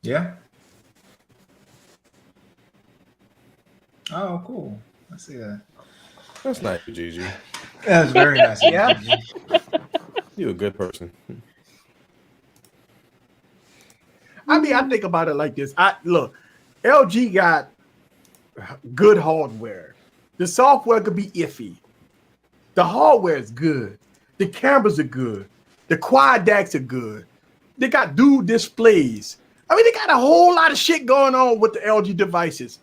Yeah. Oh, cool. I see that. That's nice, Gigi. That's very nice. Yeah. You're a good person. I think about it like this. Look, LG got good hardware. The software could be iffy. The hardware is good. The cameras are good. The quad DACs are good. They got dual displays. They got a whole lot of shit going on with the LG devices.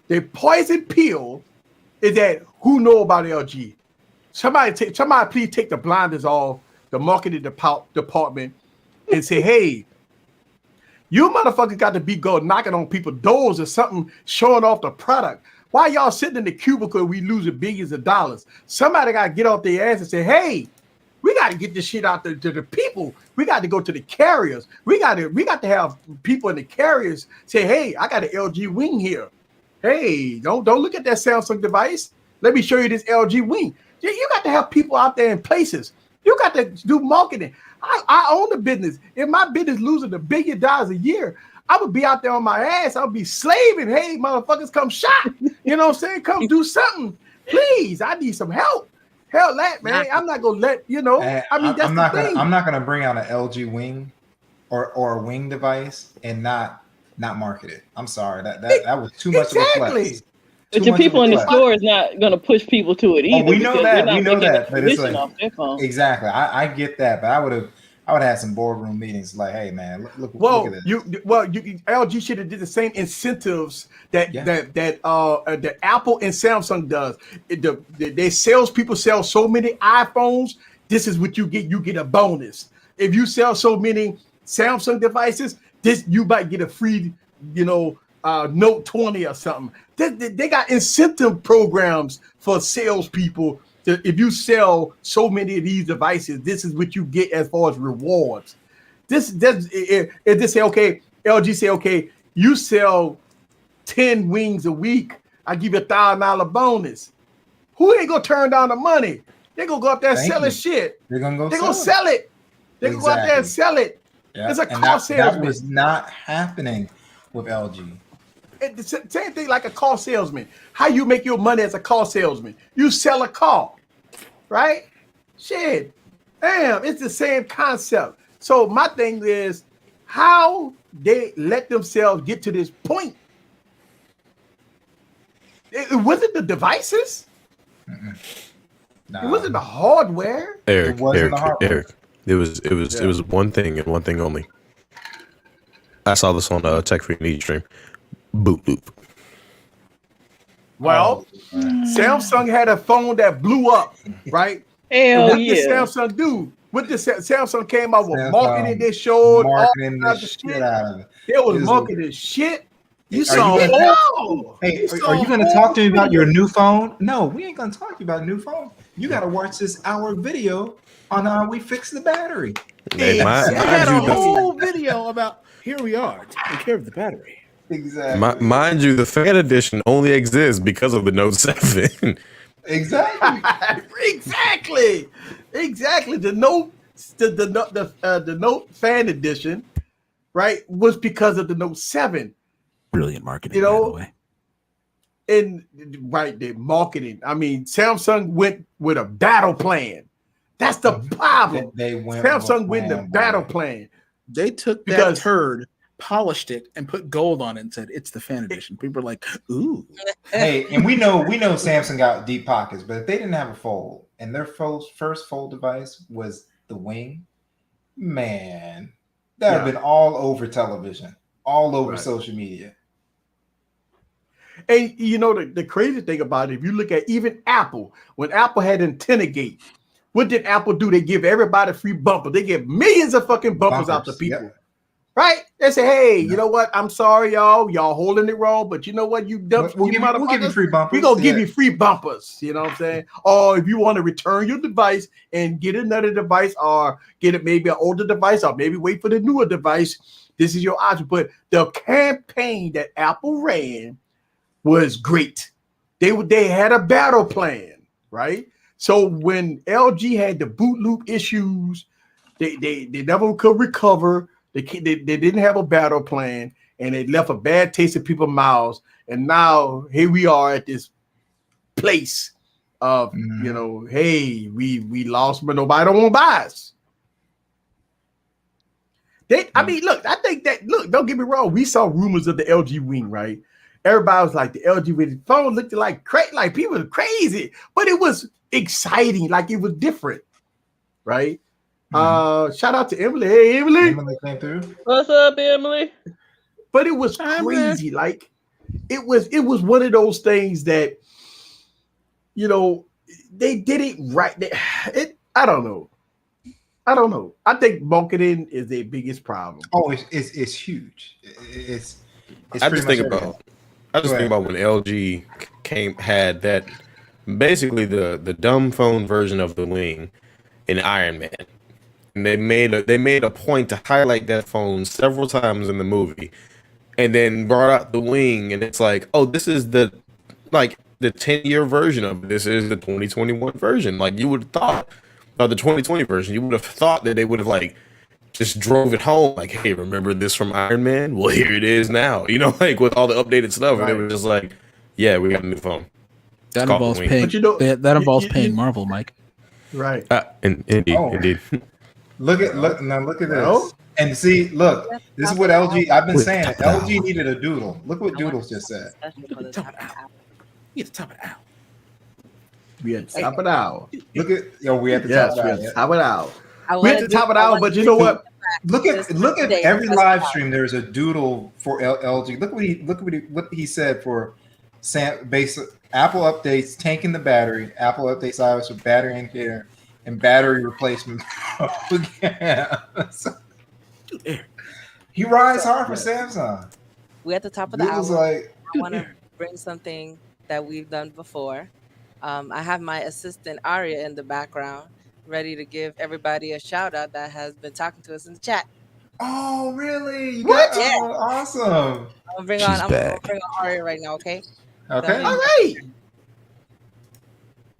The poison pill is that who know about LG? Somebody please take the blinders off the marketing department and say, hey, you motherfuckers got to be going knocking on people's doors or something, showing off the product. Why y'all sitting in the cubicle? We losing billions of dollars. Somebody got to get off their ass and say, hey, we got to get this shit out to the people. We got to go to the carriers. We got to have people in the carriers say, hey, I got an LG Wing here. Hey, don't look at that Samsung device. Let me show you this LG Wing. You got to have people out there in places. You got to do marketing. I own the business. If my business losing $1 billion a year, I would be out there on my ass. I would be slaving. Hey, motherfuckers, come shop. You know what I'm saying? Come do something. Please, I need some help. Hell, that man, I'm not gonna let you know. I mean, that's the thing. I'm not gonna bring out an LG Wing or a Wing device and not market it. I'm sorry, that was too much of a flex. But your people in the store is not gonna push people to it either. Oh, we know that. But it's like, off their phone. Exactly. I get that, but I would have had some boardroom meetings like, hey man, look at this. LG should have did the same incentives that Apple and Samsung does. Their salespeople sell so many iPhones. This is what you get. You get a bonus. If you sell so many Samsung devices, you might get a free, Note 20 or something. They got incentive programs for salespeople. If you sell so many of these devices, this is what you get as far as rewards. If they say, okay, LG say, okay, you sell 10 wings a week, I give you $1,000 bonus. Who ain't gonna turn down the money? They're gonna go up there and sell it shit. They're gonna sell it. They're gonna go out there and sell it. Yeah. It's a cost salesman. That was not happening with LG. It's the same thing like a car salesman. How you make your money as a car salesman? You sell a car, right? Shit. Damn, it's the same concept. So my thing is how they let themselves get to this point. It wasn't the devices. Nah. It wasn't the hardware. Eric. It was one thing and one thing only. I saw this on Tech Free Need stream. Boot loop. Well, Samsung had a phone that blew up, right? Hell yeah. What did Samsung do? What did Samsung came out with marketing? They showed marketing the shit out of it. It was marketing shit. You saw it. Hey, are you going to talk to me about your new phone? No, we ain't going to talk to you about a new phone. You got to watch this hour video on how we fix the battery. Hey, I had a whole video about here we are taking care of the battery. Exactly. Mind you, the fan edition only exists because of the Note 7. Exactly. The Note fan edition, right, was because of the Note 7. Brilliant marketing, by the way. And the marketing. I mean, Samsung went with a battle plan. That's the problem. Samsung went the battle plan. They took that turd, polished it, and put gold on it and said it's the fan edition. People are like, ooh. Hey, and we know Samsung got deep pockets, but if they didn't have a fold and their first fold device was the Wing, man, that would have been all over television, all over social media. And the crazy thing about it, if you look at even Apple, when Apple had Antenna Gate, what did Apple do? They give everybody free bumpers. They give millions of fucking bumpers out to people. Yep. Right? They say, hey, you know what? I'm sorry, y'all holding it wrong, but you know what? We'll give you free bumpers. We're going to give you free bumpers. You know what I'm saying? Or if you want to return your device and get another device or get it maybe an older device or maybe wait for the newer device, this is your option. But the campaign that Apple ran was great. They had a battle plan, right? So when LG had the boot loop issues, they never could recover. They didn't have a battle plan, and it left a bad taste in people's mouths. And now here we are at this place of hey, we lost, but nobody don't want to buy us. I mean, look, I think that don't get me wrong. We saw rumors of the LG Wing, right? Everybody was like the LG Wing phone looked like people were crazy, but it was exciting, like it was different, right? Shout out to Emily. Hey, Emily came through. What's up, Emily? But it was crazy. Like it was one of those things that they did it right. I don't know. I think marketing is their biggest problem. Oh, it's huge. It's I just think about when LG had that basically the dumb phone version of the Wing in Iron Man. And they made a point to highlight that phone several times in the movie, and then brought out the Wing, and it's like, oh, this is the 10-year version of it. This is the 2021 version. Like you would have thought, or the 2020 version, you would have thought that they would have like just drove it home, like, hey, remember this from Iron Man? Well, here it is now. You know, like with all the updated stuff, and it was just like, yeah, we got a new phone. That involves paying. That involves paying Marvel, Mike. Right. Indeed. Look at this. And see, look, this is what LG. I've been saying. LG needed a doodle. Look what Doodles just said. We at the top of the hour. We at the top of the hour. Look at we at the top of the hour. We at the top of the hour, but you know what? Look at every live stream. There's a doodle for LG. Look what he said for Apple updates, tanking the battery. Apple updates iOS with battery indicator and battery replacement. He rides hard for Samsung. We're at the top of the hour. Like, I want to bring something that we've done before. I have my assistant Aria in the background, ready to give everybody a shout out that has been talking to us in the chat. Oh, really? Yeah. Oh, awesome. I'm gonna bring on Aria right now. Okay. Okay. All right.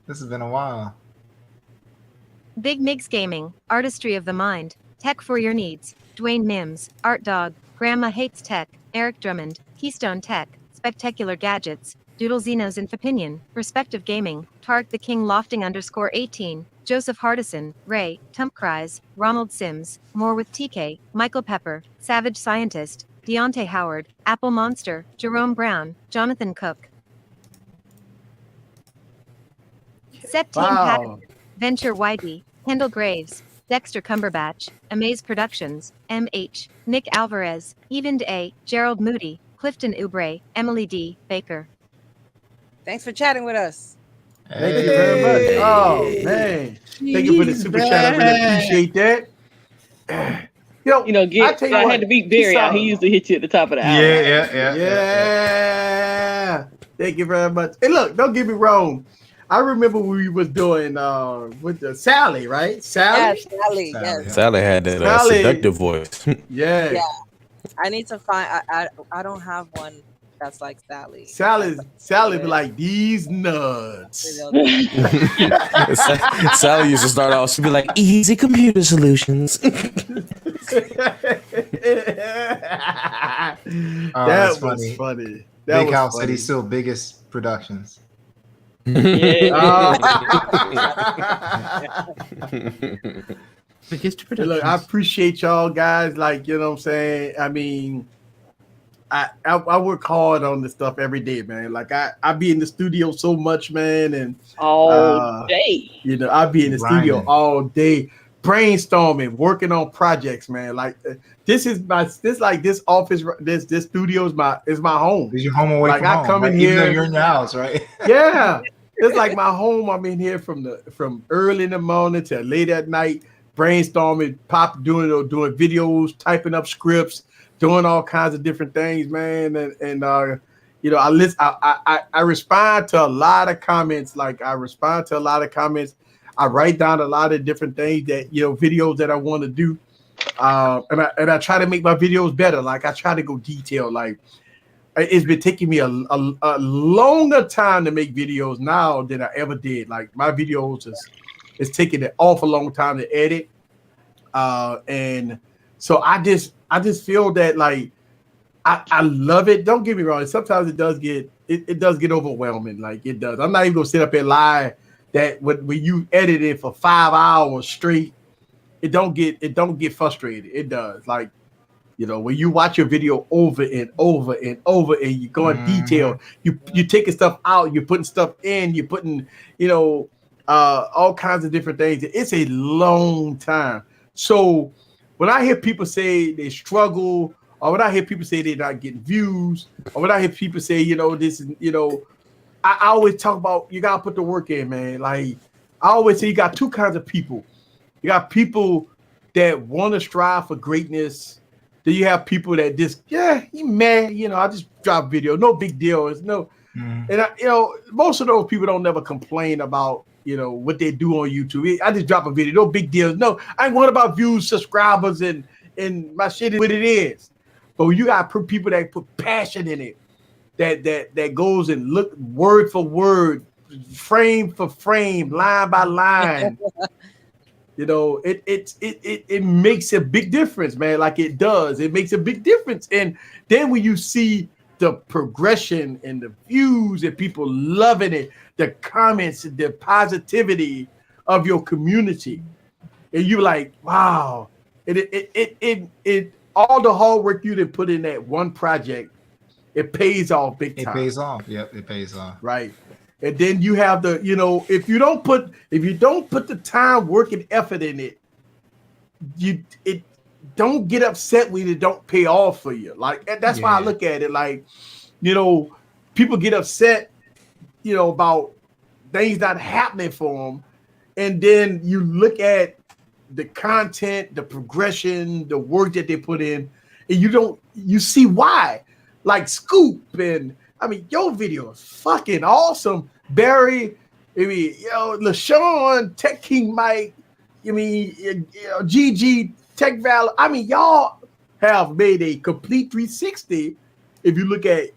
This has been a while. Big Migs Gaming, Artistry of the Mind, Tech for Your Needs, Dwayne Mims, Art Dog, Grandma Hates Tech, Eric Drummond, Keystone Tech, Spectacular Gadgets, Doodle Xenos Infopinion, Perspective Gaming, Tark the King Lofting _18, Joseph Hardison, Ray, Tump Cries, Ronald Sims, More with TK, Michael Pepper, Savage Scientist, Deontay Howard, Apple Monster, Jerome Brown, Jonathan Cook. Septime Patterson, Venture Whitey, Kendall Graves, Dexter Cumberbatch, Amaze Productions, MH, Nick Alvarez, Evend A, Gerald Moody, Clifton Oubre, Emily D. Baker. Thanks for chatting with us. Thank you very much. Oh, man. Thank you for the super chat. I really appreciate that. I had to beat Barry out. He used to hit you at the top of the hour. Yeah. Thank you very much. Hey, look, don't get me wrong. I remember when we was doing with the Sally, right? Sally? Yeah, Sally. Yes. Sally had that seductive voice. Yeah. I need to find. I don't have one that's like Sally. Sally be like, these nuts. Sally used to start off. She'd be like, easy computer solutions. That was funny. Big House City still biggest productions. Look, I appreciate y'all guys. Like, you know what I'm saying? I mean, I work hard on this stuff every day, man. Like I be in the studio so much, man, and all day. You know, I be in the studio all day, brainstorming, working on projects, man. Like this office, this studio is my home. Is your home away from home? I come in even here. though you're in your house, right? Yeah, it's like my home. I'm in here from early in the morning to late at night, brainstorming, doing videos, typing up scripts, doing all kinds of different things, man. And you know, I respond to a lot of comments. I write down a lot of different things that, you know, videos that I want to do. And I try to make my videos better. Like I try to go detailed. Like it's been taking me a longer time to make videos now than I ever did. Like my videos it's taking an awful long time to edit. And so I just feel that like I love it. Don't get me wrong. Sometimes it does get overwhelming. Like it does. I'm not even gonna sit up and lie that when you edit it for 5 hours straight, it don't get frustrated. It does. Like, you know, when you watch your video over and over and over and you go in detail, you taking stuff out, you're putting stuff in, you're putting, you know, all kinds of different things. It's a long time. So when I hear people say they struggle, or when I hear people say they're not getting views, or when I hear people say, you know, this is, you know, I always talk about you gotta put the work in, man. Like I always say, you got two kinds of people. You got people that want to strive for greatness. Then you have people that just, you mad, I just drop video, no big deal. It's no, and most of those people don't never complain about what they do on YouTube. I just drop a video, no big deal. No, I ain't worried about views, subscribers, and my shit is what it is. But you got people that put passion in it, that goes and look word for word, frame for frame, line by line. It makes a big difference, man. Like it does. It makes a big difference. And then when you see the progression and the views and people loving it, the comments, the positivity of your community, and you're like, wow, it all the hard work you did put in that one project, it pays off big time. It pays off. Yep, it pays off. Right. And then you have the, if you don't put the time, work, and effort in it, it don't get upset when it don't pay off for you. Like that's why I look at it like, people get upset, about things not happening for them, and then you look at the content, the progression, the work that they put in, and you see why. Like Scoop and your video is fucking awesome. Barry, LaShawn, Tech King Mike, GG, Tech Valor. y'all have made a complete 360 if you look at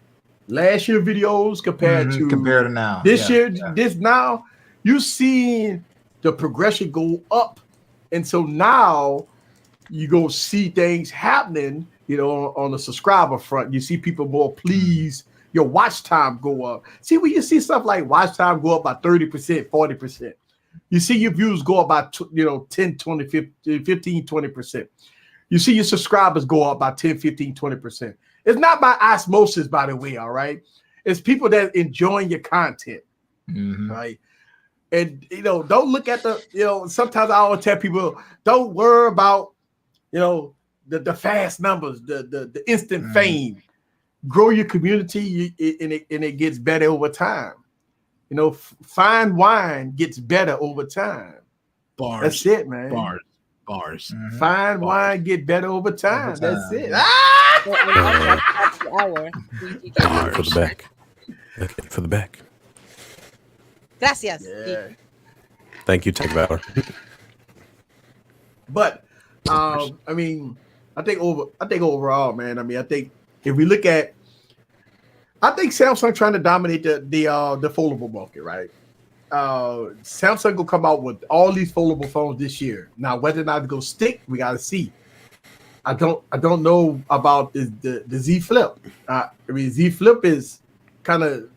last year videos compared to now. This year, this now, you seeing the progression go up. And so now you go see things happening, on the subscriber front. You see people more pleased. Your watch time go up. See, when you see stuff like watch time go up by 30%, 40%, you see your views go up by 10, 20, 15, 20%. You see your subscribers go up by 10, 15, 20%. It's not by osmosis, by the way, all right? It's people that enjoying your content, right? And, don't look at sometimes I always tell people, don't worry about, the fast numbers, the instant fame. Grow your community, and it gets better over time. Fine wine gets better over time. Bars. That's it, man. Bars. Fine wine get better over time. That's it. For the back. Okay, for the back. Gracias. Yeah. Thank you, Tech Valor. But I think overall, man. I think if we look at, I think Samsung trying to dominate the foldable market, right? Samsung will come out with all these foldable phones this year. Now, whether or not it's gonna stick, we gotta see. I don't know about the Z Flip. Z Flip is kind of,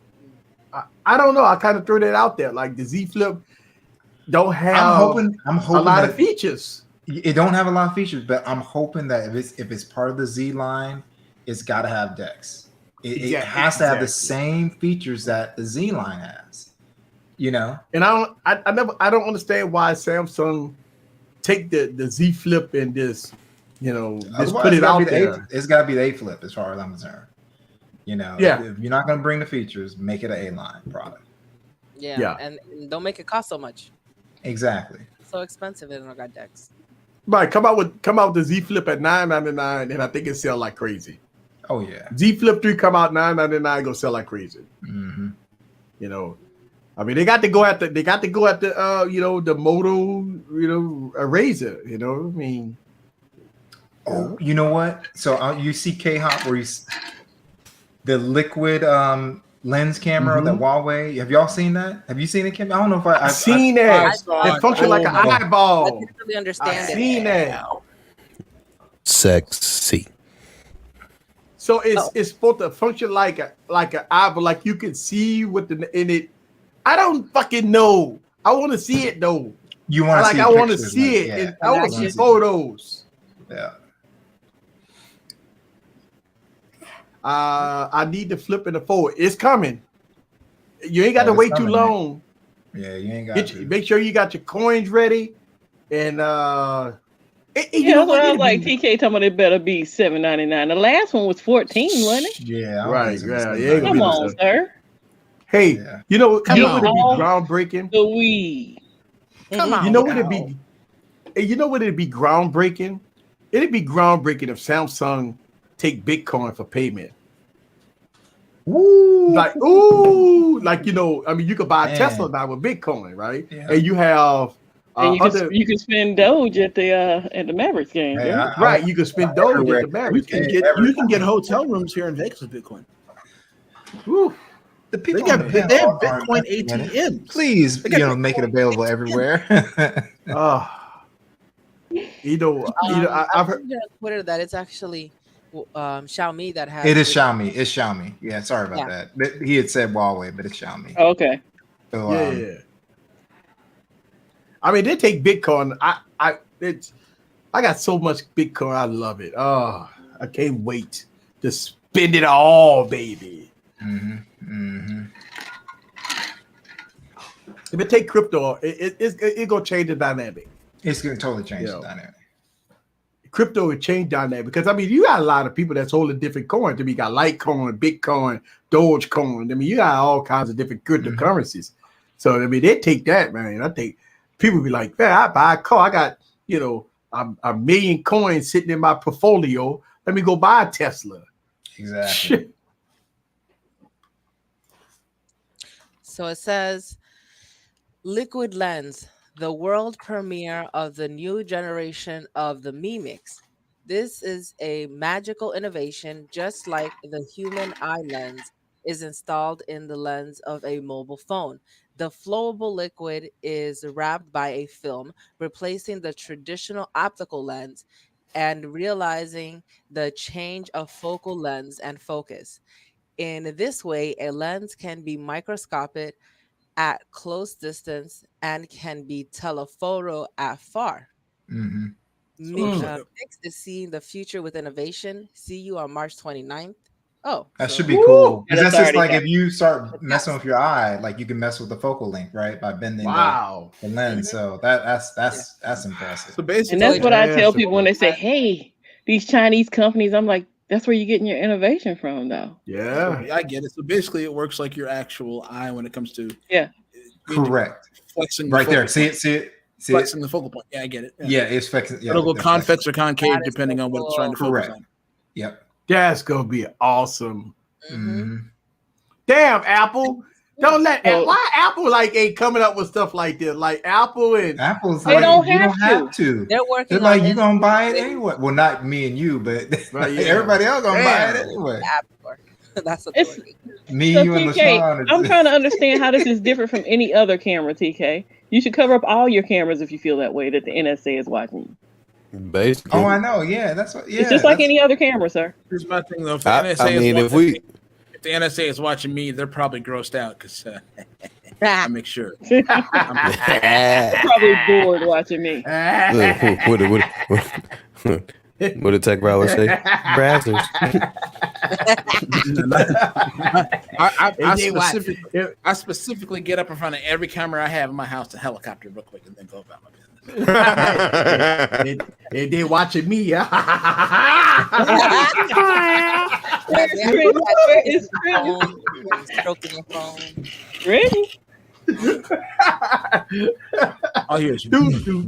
I don't know. I kind of threw that out there. Like the Z Flip don't have I'm hoping a lot of features. It don't have a lot of features, but I'm hoping that if it's part of the Z line, it's got to have DeX. It has to have the same features that the Z line has. And I don't understand why Samsung take the Z Flip and just put it out there. It's got to be the A Flip as far as I'm concerned. If you're not going to bring the features, make it an A line product. Yeah, and don't make it cost so much. Exactly. So expensive, it don't got DeX. Right, come out with the Z Flip at $999, and I think it sell like crazy. Oh yeah, Z Flip 3 come out $999, go sell like crazy. They got to go at the the Moto Razr. Oh, you know what? So you see K-Hop where the liquid lens camera, that Huawei. Have y'all seen that? Have you seen it, Kim? I don't know if I've seen that. It functions like an eyeball. I didn't really understand I've seen that. Sexy. So it's supposed to function like an eyeball, like you can see in it. I don't fucking know. I want to see it though. You want to see? I want to see it. Yeah. I want to see photos. Yeah. I need to flip in the forward. It's coming. You ain't got to wait too long. Yeah, you ain't got to. Make sure you got your coins ready. And what I was like, TK talking about it better be $7.99. The last one was $14, wasn't it? Yeah, right. Yeah, come on, sir. Hey, you know what would be Off groundbreaking? the weed. Come on. You know what it'd be? Hey, you know what it'd be groundbreaking? It'd be groundbreaking if Samsung take Bitcoin for payment. Ooh. Like, you know, I mean, you could buy a Tesla now with Bitcoin, right? Yeah. And you have And you can spend Doge at the Mavericks game. Hey, right. You can spend Doge at the Mavericks. You can get hotel rooms here in Vegas with Bitcoin. Woo. The people they have Bitcoin ATMs. Please, make it available everywhere. I've heard on Twitter that it's actually Xiaomi that has. It is Xiaomi. It's Xiaomi. Yeah, sorry about that. He had said Huawei, but it's Xiaomi. Oh, okay. So, I mean, they take Bitcoin. I got so much Bitcoin. I love it. Oh, I can't wait to spend it all, baby. If it take crypto, it's gonna change the dynamic. It's gonna totally change the dynamic. Crypto would change dynamic because I mean you got a lot of people that's holding different coins. I mean, you got Litecoin, Bitcoin, Dogecoin. I mean, you got all kinds of different cryptocurrencies. So I mean, they take that, man. I think people be like, man, I buy a car. I got a million coins sitting in my portfolio. Let me go buy a Tesla. Exactly. So it says, Liquid Lens, the world premiere of the new generation of the Mi Mix. This is a magical innovation, just like the human eye lens is installed in the lens of a mobile phone. The flowable liquid is wrapped by a film, replacing the traditional optical lens and realizing the change of focal length and focus. In this way, a lens can be microscopic at close distance and can be telephoto at far. Mix is seeing the future with innovation. See you on March 29th. Oh, that should be cool. Because that's just like if you start messing with your eye, like you can mess with the focal length, right? By bending the lens. So that's impressive. So basically, and that's what I tell people when they say, "Hey, these Chinese companies." I'm like, that's where you're getting your innovation from, though. Yeah, I get it. So basically, it works like your actual eye when it comes to correct flexing right there. See it. Flexing the focal point. Yeah, I get it. Yeah, it's flexing. Yeah, it'll go convex or concave depending on what it's trying to focus on. Yep. That's gonna be awesome. Damn, Apple. Don't let why Apple ain't coming up with stuff like this. Like Apple's they like, don't you have don't have to. They're working. They're like, you're gonna buy it anyway. Well, not me and you, but everybody else gonna buy it anyway. That's what me, so you, and LaShawn. I'm trying to understand how this is different from any other camera, TK. You should cover up all your cameras if you feel that way that the NSA is watching you. Basically. Oh, I know. Yeah, that's what. Yeah, it's just like any other camera, sir. Here's my thing, though. If the NSA if the NSA is watching me, they're probably grossed out because I make sure. They're probably bored watching me. What did Tech Valor say? Brazzers. I specifically get up in front of every camera I have in my house to helicopter real quick and then go about my business. and they watching me. It's stroking your phone. Ready? Oh, here's you. That's too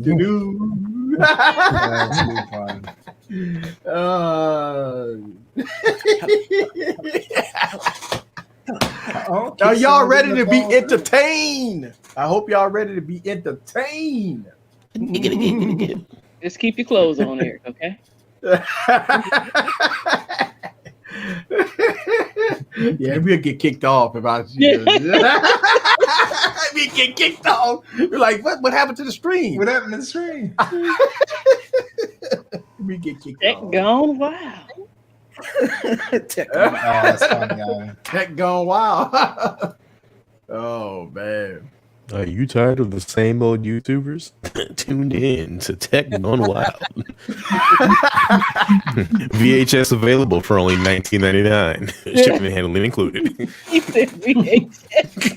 fun. Are y'all ready to be entertained? I hope y'all ready to be entertained. Just keep your clothes on, Eric, okay? Yeah, we'll get kicked off if I we get kicked off. We're like, what happened to the stream? What happened to the stream? We get kicked Tech off. gone wild. Tech gone wild. Oh man. Are you tired of the same old YouTubers? Tune in to Tech Gone Wild. VHS available for only $19.99. Shipping and handling included. He said VHS.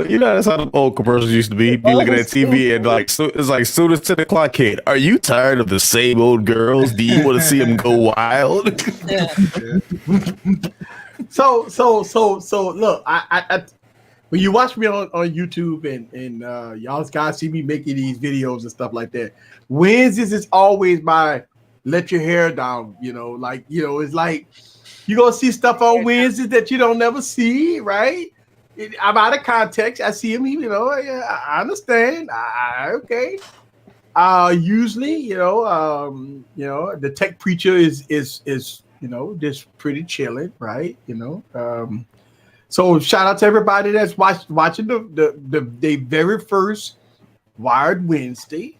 You know that's how the old commercials used to be. Be looking at TV and it's like soon as 10 o'clock hit. Are you tired of the same old girls? Do you want to see them go wild? So look, I when you watch me on YouTube and y'all guys see me making these videos and stuff like that, Wednesdays is always my let your hair down, it's like you're gonna see stuff on Wednesdays that you don't never see, right? I'm out of context. I see him, I understand. Okay. Usually, the tech preacher is just pretty chilling, right? So shout out to everybody that's watching the very first Wired Wednesday,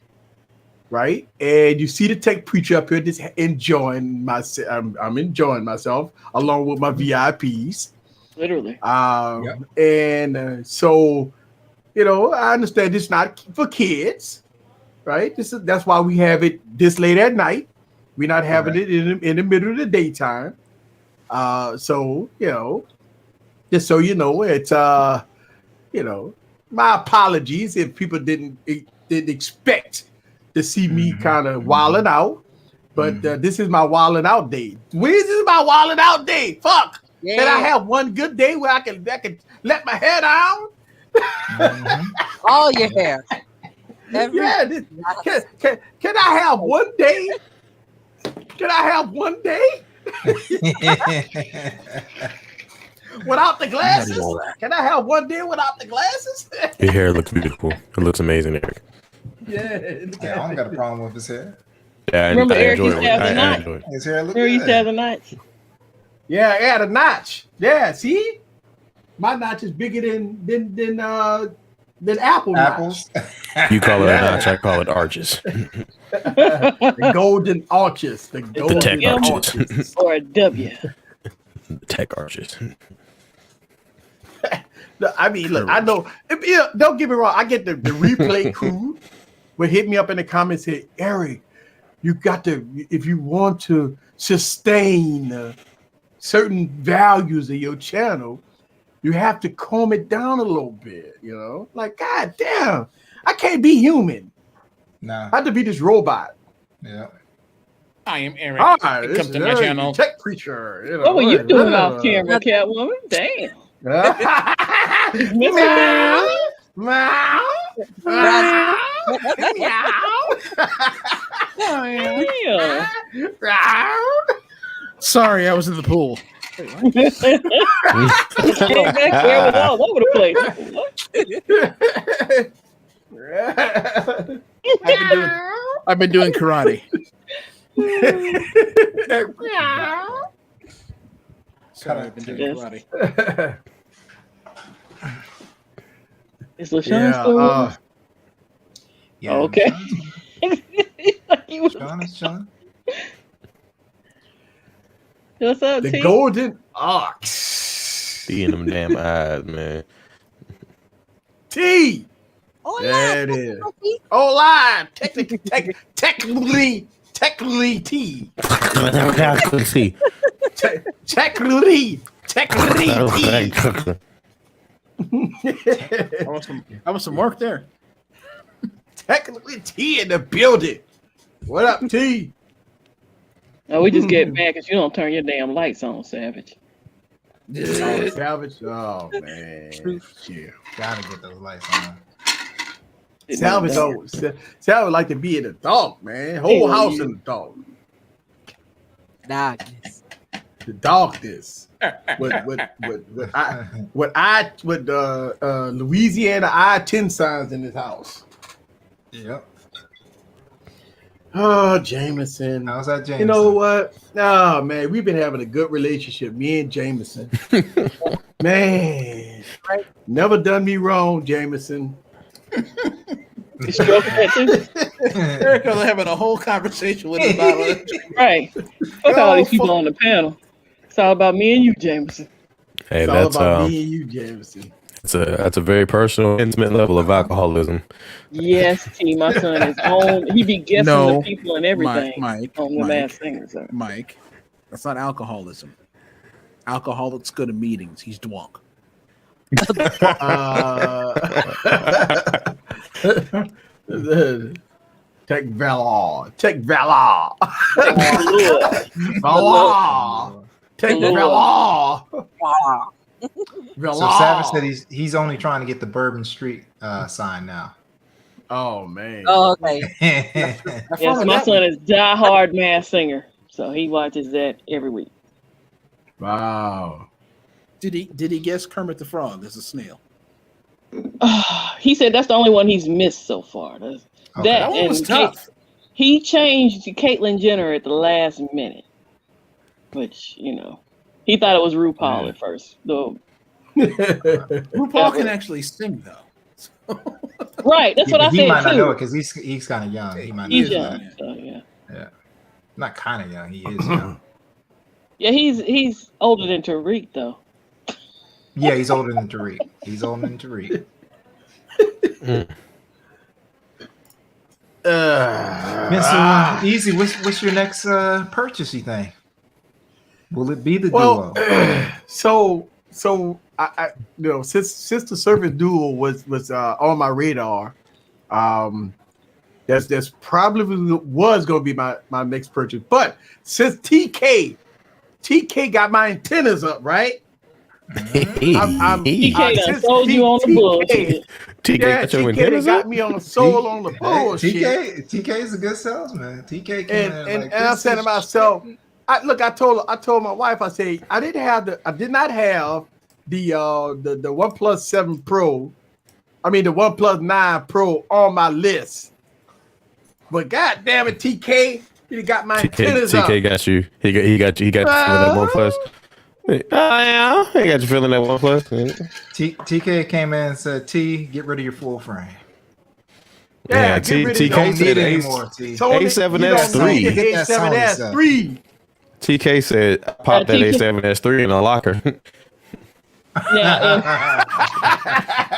right? And you see the tech preacher up here just enjoying myself. I'm enjoying myself along with my VIPs. Literally. And so, I understand it's not for kids, right? That's why we have it this late at night. We're not having it in the middle of the daytime. So, just so you know, it's my apologies if people didn't expect to see me kind of wilding out, but this is my wilding out day. This is my wilding out day. Fuck. Yeah. Can I have one good day where I can let my hair down? All your hair. Can I have one day? Can I have one day? Without the glasses? Can I have one day without the glasses? Your hair looks beautiful. It looks amazing, Eric. Yeah, I don't got a problem with his hair. Yeah, remember Eric enjoy used to have the I knots? enjoy it. His hair look Remember he used to good. have the knots? Yeah, I had a notch. Yeah, see? My notch is bigger than apples. You call it a notch, I call it arches. The golden arches. The tech arches. Or a W. The tech arches. I mean, look, I know. Don't get me wrong. I get the replay crew will hit me up in the comments and say, Eric, you got to, if you want to sustain certain values of your channel, you have to calm it down a little bit, Like, God damn, I can't be human. Nah. I have to be this robot. Yeah. I am Eric. Hi, Come to my channel. Tech preacher. What were you doing off camera, Catwoman? Damn. Meow. Meow. Sorry, I was in the pool. Came back there was all over the place. I've been doing karate. Sorry, I've been doing karate. Is LaShawn still? Yeah. Okay. Sean. What's up, The T? golden ox. Be in them damn eyes, man. T. Hola. There it is. Oh, live. Technically T. Technically. T. I was some work there. Technically T in the building. What up, T? No, we just get mad because you don't turn your damn lights on, Savage. Yeah. Salvage. Oh man. Yeah. Gotta get those lights on. Salvage like to be in the dark, man. Whole house in the dark. Darkness. The darkness. with Louisiana I-10 signs in his house. Yep. Oh, Jameson. How's that, Jameson? You know what? Oh, man, we've been having a good relationship, me and Jameson. Man, never done me wrong, Jameson. You stroking that too? Eric was having a whole conversation with his bottle. Right. Fuck all these people on the panel. It's all about me and you, Jameson. Hey, It's that's all about me and you, Jameson. that's a very personal, intimate level of alcoholism. Yes, T. My son is on. He be guessing the people and everything. Mike, on the Masked Singer, sir. Mike, that's not alcoholism. Alcoholics go to meetings. He's drunk. Tech valor. Take the Velar. So Savage said he's only trying to get the Bourbon Street sign now. Oh man. Oh, okay. Yes, my son is diehard Masked Singer, so he watches that every week. Wow. Did he guess Kermit the Frog as a snail? He said that's the only one he's missed so far. That one was tough. He changed to Caitlyn Jenner at the last minute, which he thought it was RuPaul at first. Though RuPaul can actually sing though. Right, that's what I said too. He might not know it because he's kind of young. He's young, so yeah. Not kind of young. He is young. Yeah, he's older than Tariq though. Yeah, he's older than Tariq. Mr. Easy, what's your next purchase? You think? Will it be the Duo? So I since the Surface Duo was on my radar, that's probably was going to be my next purchase. But since TK got my antennas up, right? TK done sold you on the bullshit. TK got me on the soul on the bullshit. TK is a good salesman. TK and I said to myself, I told my wife, I said I did not have the OnePlus 7 Pro, the OnePlus 9 Pro on my list. But god damn it, TK, you got my antennas up. TK got you. He got you feeling that OnePlus. Yeah, he got you feeling that OnePlus. TK came in and said, "T, get rid of your full frame." Yeah, TK said A7S3. A7S3. TK said, "Pop that A7S3 in a locker."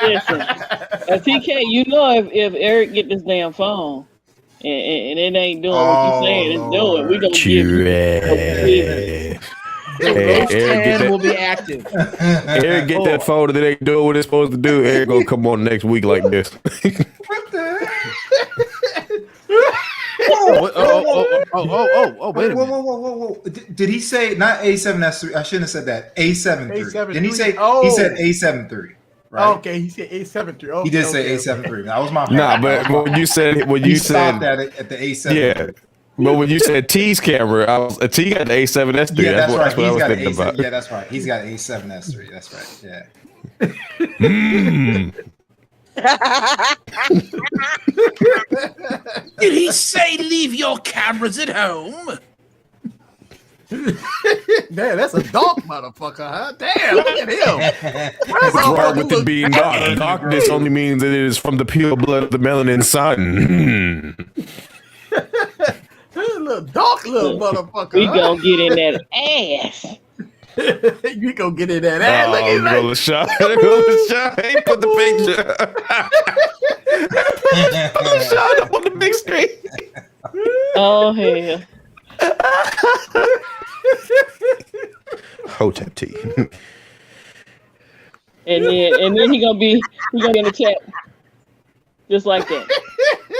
Listen, TK, if Eric get this damn phone and it ain't doing what you saying it's doing, we gonna give it. Eric will be active. Eric get that phone and it ain't doing what it's supposed to do. Eric gonna come on next week like this. What the wait a minute. Whoa. Did he say not A7S3? I shouldn't have said that. A7 III. Didn't he say he said A7 III? Right? Okay, he said A7 III. He did say A7 III. That was my Nah, but when you said stopped at the A7. Yeah. But when you said T's camera, T got the A7S3. Yeah, that's right. That's what I was thinking about. Yeah, that's right. He's got A7S3. That's right. Yeah. Did he say leave your cameras at home? Damn, that's a dark motherfucker, huh? Damn, look at him. What's wrong with it being dark? Darkness only means that it is from the pure blood of the melanin sun. Little dark little motherfucker. We gonna get in that ass. You gonna get in that ass? Look at that. He put the picture. Put the shot up on the big screen. Oh hell. Hotep T. And then he gonna be in the chat. Just like that.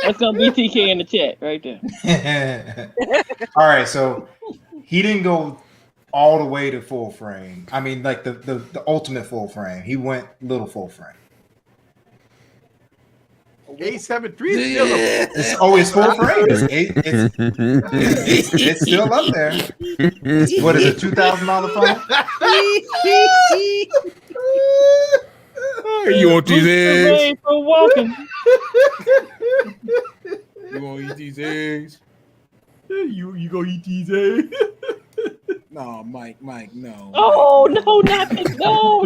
That's gonna be TK in the chat right there. All right, so he didn't go all the way to full frame. I mean, like the ultimate full frame. He went little full frame. A7 III is still it's always full frame. It's still up there. What is it? $2,000 phone? You want these eggs? For walking. You want to eat these eggs? You gonna eat these eggs? No, Mike, no. Oh no, not this. No.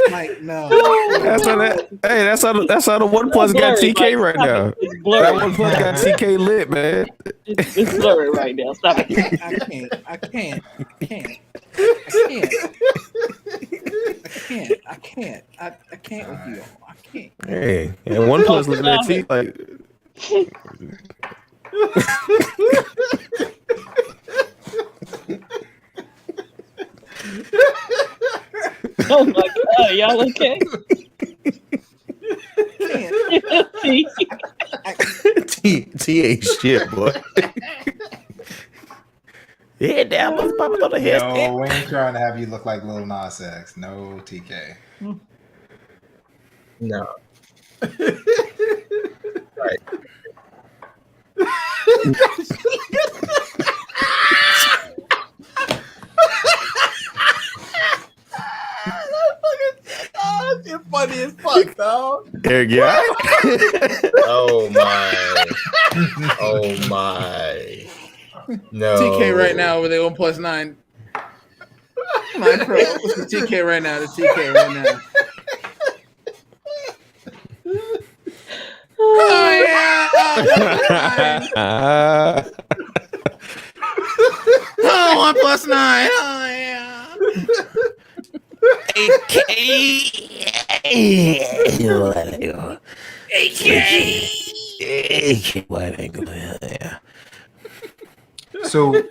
Mike, no. That's how the OnePlus got TK right now. That OnePlus got TK lit, man. It's blurry right now. Stop it. I can't with you all. I can't. Hey, and OnePlus looking at T like. Oh my god, y'all okay? T ain't shit, boy. Yeah, damn, mother popping on the head. No, we ain't trying to have you look like Lil Nas X. No, TK. No. Right. Oh, it's funny as fuck, dog. Eric, yeah. Oh my. Oh my. No. TK right now over there, 1+9. 9 Pro. What's the TK right now? The TK right now. Oh yeah. Oh, 1+9. Oh yeah. AK. Wide angle. Yeah. So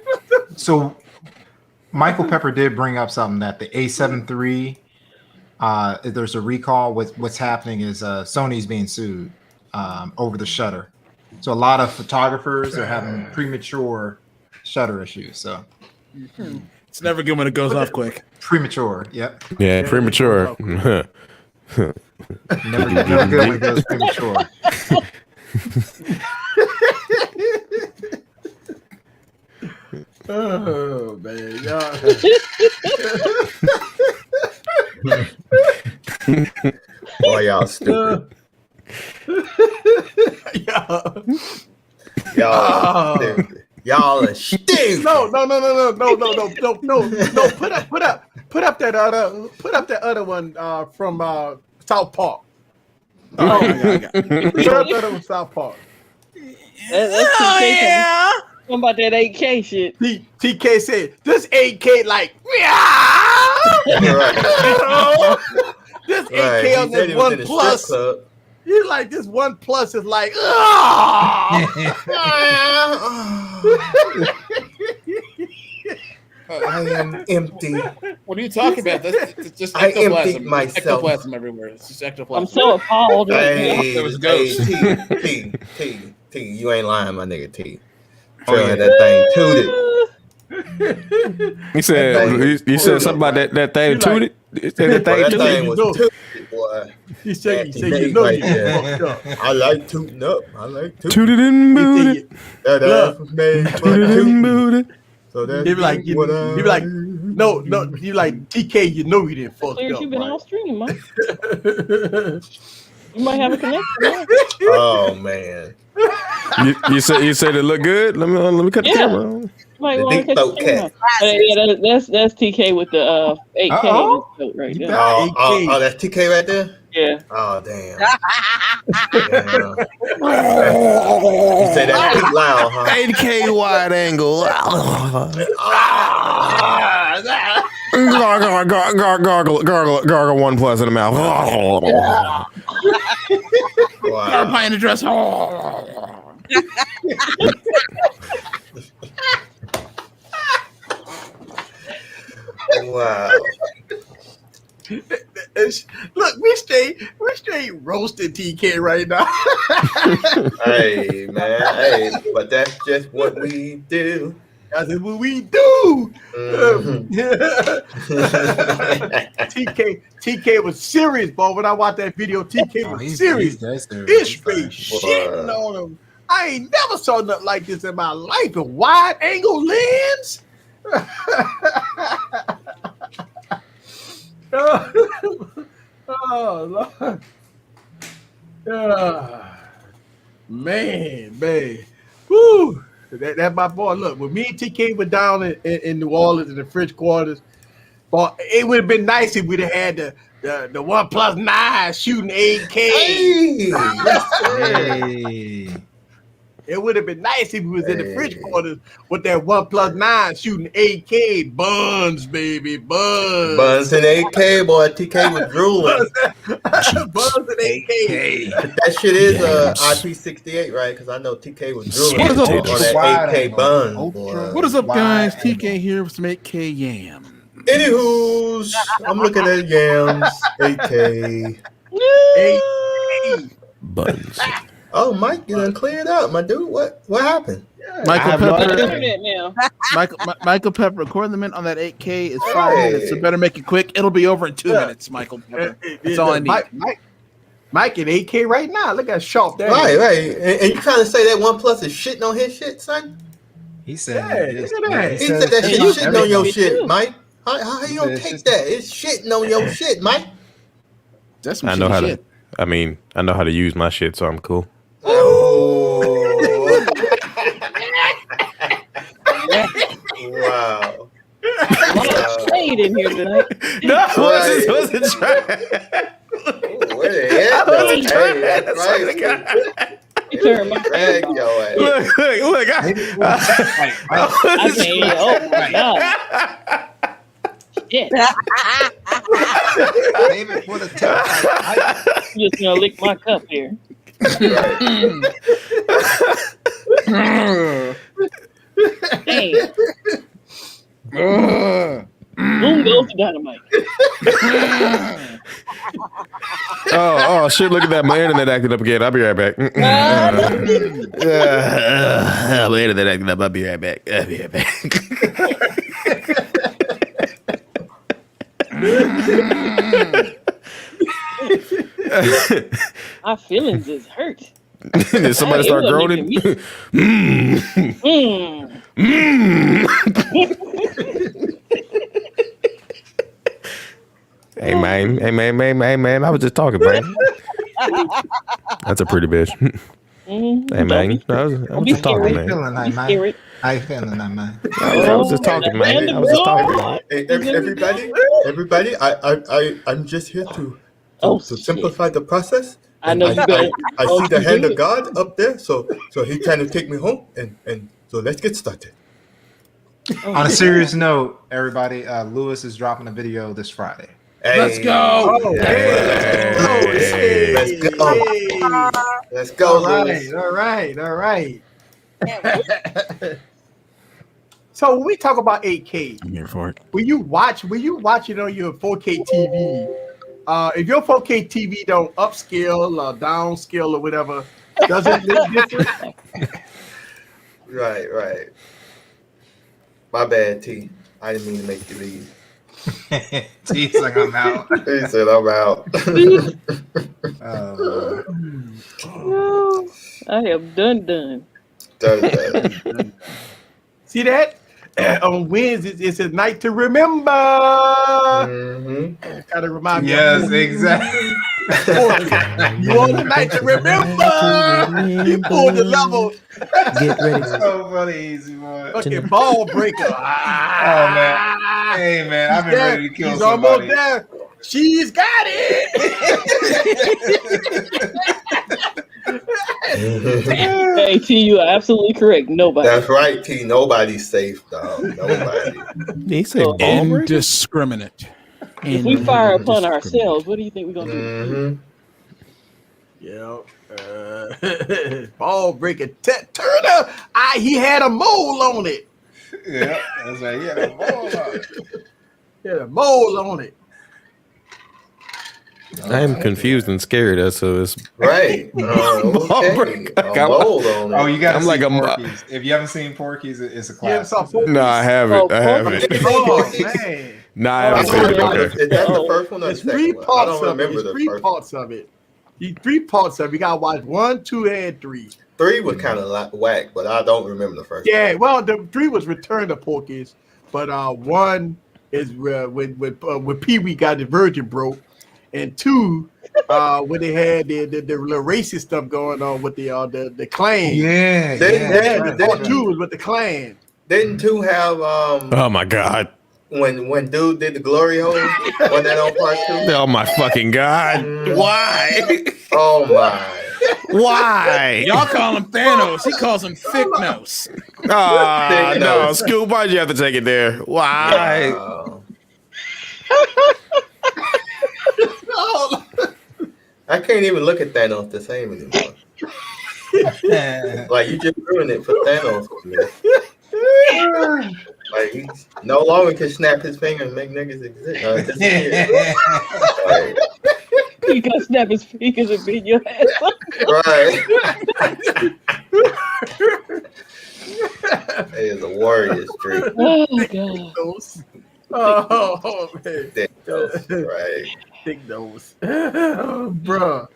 Michael Pepper did bring up something that the A7 III, there's a recall. What's happening is Sony's being sued over the shutter. So a lot of photographers are having premature shutter issues. So it's never good when it goes off quick. Premature, yep. Yeah, premature. never good when it goes premature. Oh man, y'all. Boy, y'all stupid. Y'all stupid. Y'all are stupid. No. Put up that other one from South Park. Oh, I got Put up that other one, South Park. That's yeah. What about that 8K shit? TK said this 8K like this 8K on this One Plus. You like this One Plus is like I am empty. What are you talking about? That's just I ectoplasm. emptied myself. Ectoplasm everywhere. It's just ectoplasm. I'm so appalled. Hey, There was a ghost. T, you ain't lying, my nigga T. That thing tooted. You said something about that thing tooted? That thing was tooted, boy. He said you know you fucked up. I like tooting up. I like tooted and booted. That ass was made for tooting. So that's they be like, no, you like TK, you know you didn't fuck up. You've been off stream, man. You might have a connection. Oh man. You said it look good? Let me cut the camera. Might want to catch the camera. That's TK with the 8K right there. Oh, that's TK right there? Yeah. Oh damn. You say that too loud, huh? 8K wide angle. Gargle One Plus in the mouth. Wow. Pie in the dress. Wow. Look, we straight roasting TK right now. Hey man, hey, but that's just what we do. That's what we do. TK was serious, boy. When I watched that video, TK was serious. It's straight shitting on him. I ain't never saw nothing like this in my life. A wide angle lens. Oh Lord. Man. Woo. That my boy. Look, when me and TK were down in New Orleans in the French quarters, boy, it would have been nice if we'd have had the 1+9 shooting 8K. Hey. It would have been nice if we was in the French quarters with that 1+9 shooting 8K buns, baby, buns. Buns and 8K, boy. TK was drooling. Buns and 8K. That shit is IP68, right? Because I know TK was drooling on that 8K buns, boy. What is up, guys? TK here with some 8K yam. Anywho's, I'm looking at yams. 8K. 8K. Buns. Oh, Mike, you done cleared up, my dude. What happened? Michael Pepper. Michael Pepper, recording the mint on that 8K is 5 minutes, so better make it quick. It'll be over in 2 minutes, Michael Pepper. That's all I need. Mike in 8K right now. Look at sharp there. Right. And you trying to say that OnePlus is shitting on his shit, son? He said, he said that shit shitting on your shit, Mike. How you gonna take that? It's shitting on your shit, Mike. That's some I know how shit. I know how to use my shit, so I'm cool. Oh. Wow. A lot of shade in here tonight. No, I wasn't trying. Where the heck? Look, I can't. Oh my god. Shit. David, for the top. I'm just gonna lick my cup here. Hey. Boom goes the dynamite. oh shit! Look at that! My internet acting up again. I'll be right back. My internet acting up. I'll be right back. My feelings is hurt. Did somebody start groaning? Hey man, I was just talking, man. That's a pretty bitch. Hey man, I was just talking, man. How you feeling, man? I was just talking, man. I was just talking, man. Hey, everybody, I'm just here to simplify the process. I know you got. I see the hand of God up there, so he's trying to take me home, and so let's get started. On a serious note, everybody, Lewis is dropping a video this Friday. Hey. Let's go! Let's go! All right. So when we talk about 8K, I'm here for it. When you watch it on your 4K TV, if your 4K TV don't upscale or downscale or whatever, does it look different? Right. My bad, T. I didn't mean to make you leave. T's like, I'm out. He said, I'm out. I am done. See that? On Wednesdays, it's a night to remember. Mm-hmm. Kind of remind me. Yes, exactly. You want a night to remember? You pull the level. Get ready. So funny, easy boy. Fucking ball breaker. Oh man. Hey man, I've been ready to kill She's somebody. almost there. She's got it. Hey T, you are absolutely correct. Nobody. That's right, T. Nobody's safe, dog. Nobody. He said indiscriminate. If we fire upon ourselves, what do you think we're gonna do? Yeah. Ball breaker. Turner. He had a mole on it. Yeah, that's right. He had a mole on it. He had a mole on it. I am confused and scared as to this. Right. Okay. Oh, you got to see Porky's. If you haven't seen Porky's, it's a classic. No, I haven't. Oh, man. No, I haven't seen it. Okay. Is that the first one or the second one? I don't remember the three first parts of it. Three parts of it. You got to watch 1, 2, and 3. 3 was kind of whack, but I don't remember the first one. Yeah, well, the 3 was Return to Porky's, but 1 is when Pee Wee got the virgin broke. And 2, when they had the little racist stuff going on with the clan. Yeah. Part 2 was with the clan. Didn't 2 have Oh my god. When dude did the glory hole, wasn't that on part 2? Oh my fucking god. Why? Oh my. Why? Y'all call him Thanos. He calls him Thick Nose. No, Scoop, why'd you have to take it there? Why? I can't even look at Thanos the same anymore. Like, you just ruined it for Thanos. Like, he no longer can snap his finger and make niggas exist. Like, He can snap his fingers and beat your ass up. Right. is a warrior street. Oh god. Oh man. Thick nose, right? Thick nose. Bruh.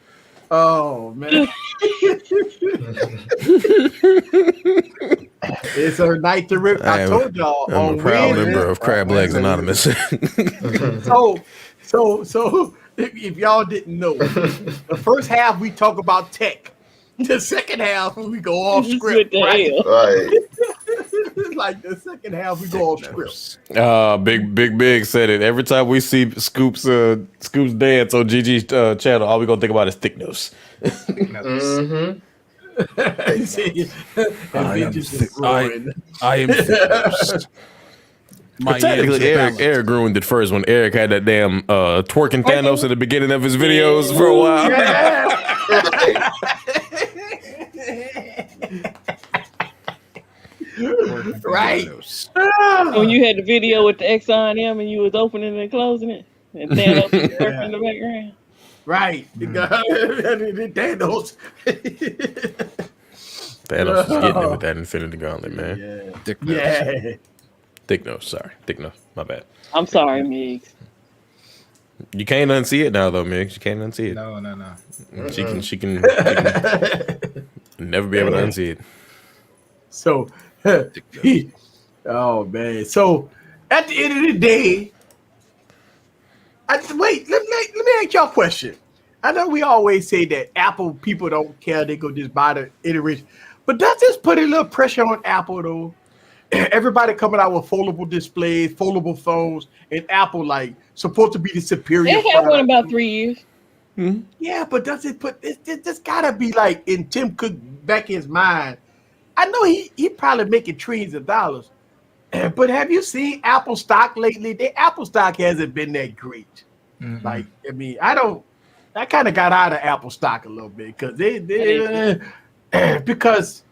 Oh man. It's her night to rip. I told y'all I'm on a proud Wednesday. member of Crab Legs Anonymous. So if y'all didn't know, the first half we talk about tech. The second half we go off script. Right. Like the second half we go off script. Big said it. Every time we see Scoop's dance on Gigi's channel, all we gonna think about is thick nose. I am thick. Technically, Eric ruined it first when Eric had that damn twerking Thanos at the beginning of his videos for a while. Right. When you had the video with the Exxon M and you was opening and closing it, and Thanos was working in the background. Right. Thanos. Thanos was getting it with that Infinity Gauntlet, man. Yeah. Thick nose. Thick nose. Sorry. Thick nose. My bad. I'm sorry, Migs. You can't unsee it now, though, Migs. You can't unsee it. No. She can never be able to unsee it. So, oh man. So, at the end of the day, wait. Let me ask y'all a question. I know we always say that Apple people don't care; they go just buy the iteration. But does this put a little pressure on Apple though? Everybody coming out with foldable displays, foldable phones, and Apple like supposed to be the superior. They had one about 3 years. Mm-hmm. Yeah, but does it put this gotta be like in Tim Cook back in his mind? I know he probably making trillions of dollars, but have you seen Apple stock lately? The Apple stock hasn't been that great. Mm-hmm. Like, I mean, I kind of got out of Apple stock a little bit because because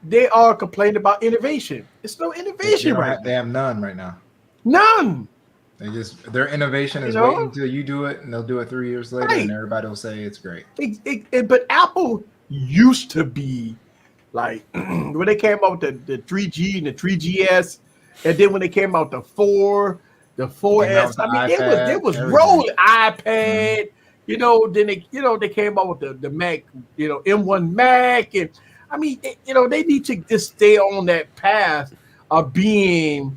they are complaining about innovation. It's no innovation right now. They have none right now. None. Their innovation is waiting until you do it, and they'll do it 3 years later, and everybody will say it's great. But Apple used to be like when they came out with the 3G and the 3GS, and then when they came out the 4S, I mean, they was rolling iPad. You know, then they came out with the Mac, M1 Mac, and I mean, they need to just stay on that path of being,